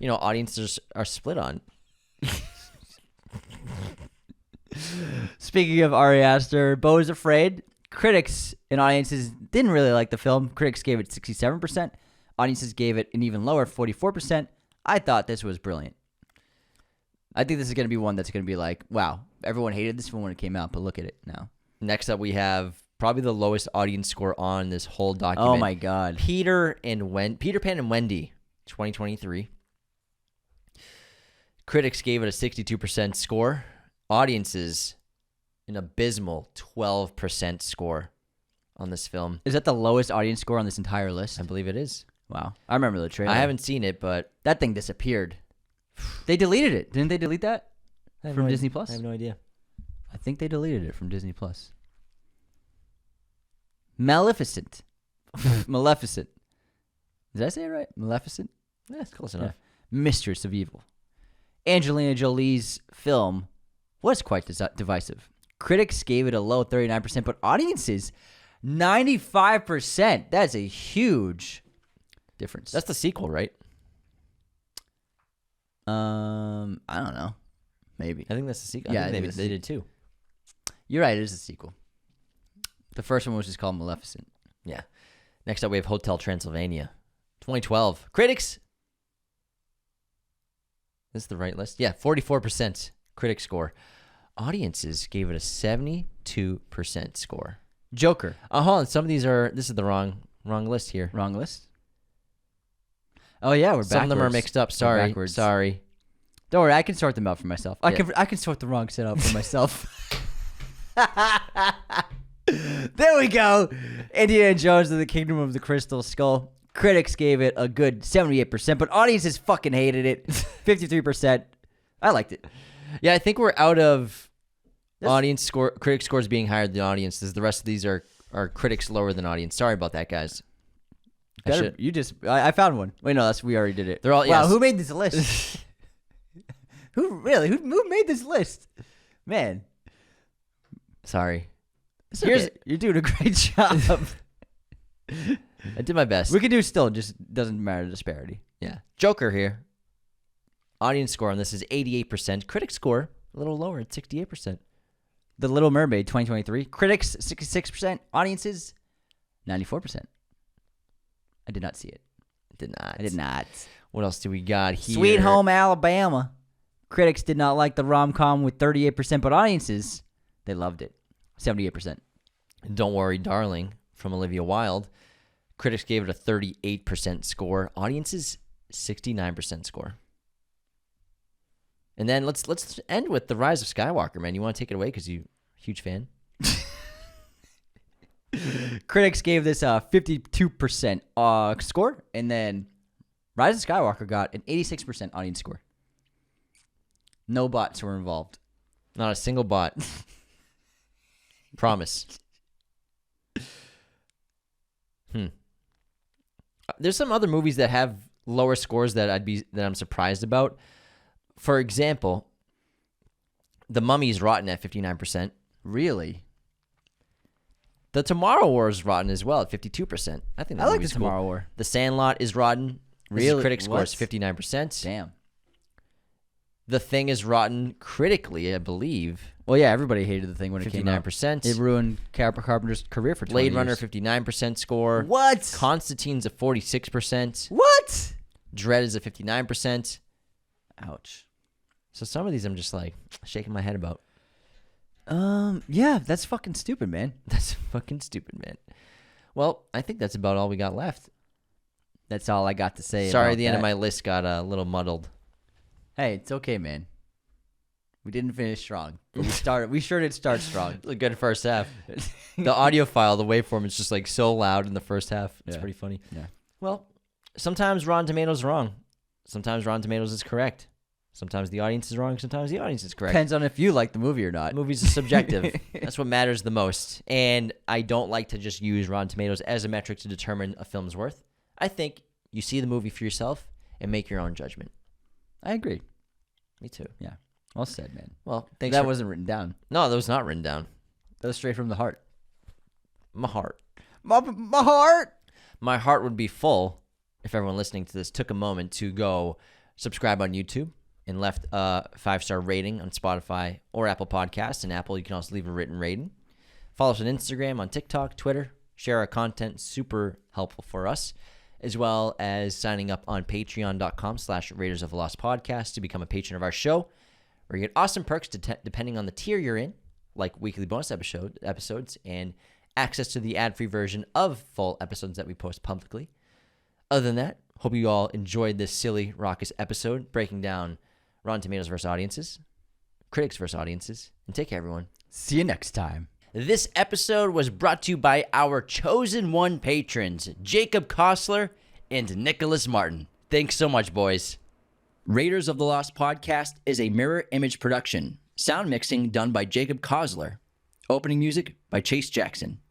audiences are split on. Speaking of Ari Aster, Beau is Afraid. Critics and audiences didn't really like the film. Critics gave it 67%. Audiences gave it an even lower 44%. I thought this was brilliant. I think this is going to be one that's going to be like, wow, everyone hated this one when it came out, but look at it now. Next up, we have probably the lowest audience score on this whole document. Oh my God. Peter Pan and Wendy, 2023. Critics gave it a 62% score. Audiences, an abysmal 12% score. on this film. Is that the lowest audience score on this entire list? I believe it is. Wow. I remember the trailer. I haven't seen it, but That thing disappeared. They deleted it. Didn't they delete that from Disney Plus? I have no idea. I think they deleted it from Disney Plus. Maleficent. Maleficent. Did I say it right? Maleficent? Yeah, it's close enough. Mistress of Evil. Angelina Jolie's film was quite divisive. Critics gave it a low 39%, but audiences 95%. That's a huge difference. That's the sequel, right? I don't know. Maybe. I think that's the sequel. Yeah, I think they did too. You're right. It is a sequel. The first one was just called Maleficent. Yeah. Next up, we have Hotel Transylvania, 2012. Critics. This is the right list. Yeah, 44% critic score. Audiences gave it a 72% score. Joker. Hold on. Some of these are. This is the wrong list here. Wrong list. Oh yeah, we're backwards. Some of them are mixed up. Sorry. Sorry. Don't worry, I can sort them out for myself. Yeah. I can sort the wrong set out for myself. There we go. Indiana Jones and the Kingdom of the Crystal Skull. Critics gave it a good 78%, but audiences fucking hated it. 53%. I liked it. Yeah, I think we're out of critic scores being higher than audiences. The rest of these are critics lower than audience. Sorry about that, guys. I found one. Wait, no, we already did it. They're all. Wow, Yes. who made this list? Who made this list? Man. Sorry. You're doing a great job. I did my best. We can do still, just doesn't matter the disparity. Yeah. Joker here. Audience score on this is 88%. Critic score a little lower at 68%. The Little Mermaid 2023. Critics 66%. Audiences 94%. I did not see it. I did not. What else do we got here? Sweet Home Alabama. Critics did not like the rom-com with 38%, but audiences, they loved it. 78%. Don't Worry, Darling from Olivia Wilde. Critics gave it a 38% score. Audiences 69% score. And then let's end with The Rise of Skywalker, man. You want to take it away because you're a huge fan? Critics gave this a 52% score, and then Rise of Skywalker got an 86% audience score. No bots were involved. Not a single bot. Promise. There's some other movies that have lower scores that I'm surprised about. For example, The Mummy's rotten at 59%. Really? The Tomorrow War is rotten as well at 52%. I think I like The movie's cool. Tomorrow War. The Sandlot is rotten. Really? Critic score is What? 59%. Damn. The Thing is rotten critically, I believe. Well, yeah, everybody hated The Thing when it came out. 59%. It ruined Carpenter's career for 20 Blade years. Runner, 59% score. What? Constantine's a 46%. What? Dread is a 59%. Ouch. So some of these I'm just like shaking my head about. Yeah, that's fucking stupid, man. That's fucking stupid, man. Well, I think that's about all we got left. That's all I got to say. Sorry, about the end of that. my list got a little muddled. Hey, it's okay, man. We didn't finish strong. But we sure did start strong. A good first half. The audio file, the waveform is just like so loud in the first half. It's Yeah. pretty funny. Yeah. Well, sometimes Rotten Tomatoes is wrong. Sometimes Rotten Tomatoes is correct. Sometimes the audience is wrong. Sometimes the audience is correct. Depends on if you like the movie or not. Movies are subjective. That's what matters the most. And I don't like to just use Rotten Tomatoes as a metric to determine a film's worth. I think you see the movie for yourself and make your own judgment. I agree. Me too. Yeah. Well said, man. Well, thanks. That wasn't written down. No, that was not written down. That was straight from the heart. My heart. My heart. My heart would be full if everyone listening to this took a moment to go subscribe on YouTube and left a 5-star rating on Spotify or Apple Podcasts. And Apple, you can also leave a written rating. Follow us on Instagram, on TikTok, Twitter. Share our content. Super helpful for us. As well as signing up on patreon.com/Raiders of the Lost Podcast to become a patron of our show, where you get awesome perks depending on the tier you're in, like weekly bonus episodes and access to the ad-free version of full episodes that we post publicly. Other than that, hope you all enjoyed this silly, raucous episode breaking down Rotten Tomatoes versus audiences, critics versus audiences, and take care, everyone. See you next time. This episode was brought to you by our chosen one patrons, Jacob Kossler and Nicholas Martin. Thanks so much, boys. Raiders of the Lost Podcast is a mirror image production. Sound mixing done by Jacob Kossler. Opening music by Chase Jackson.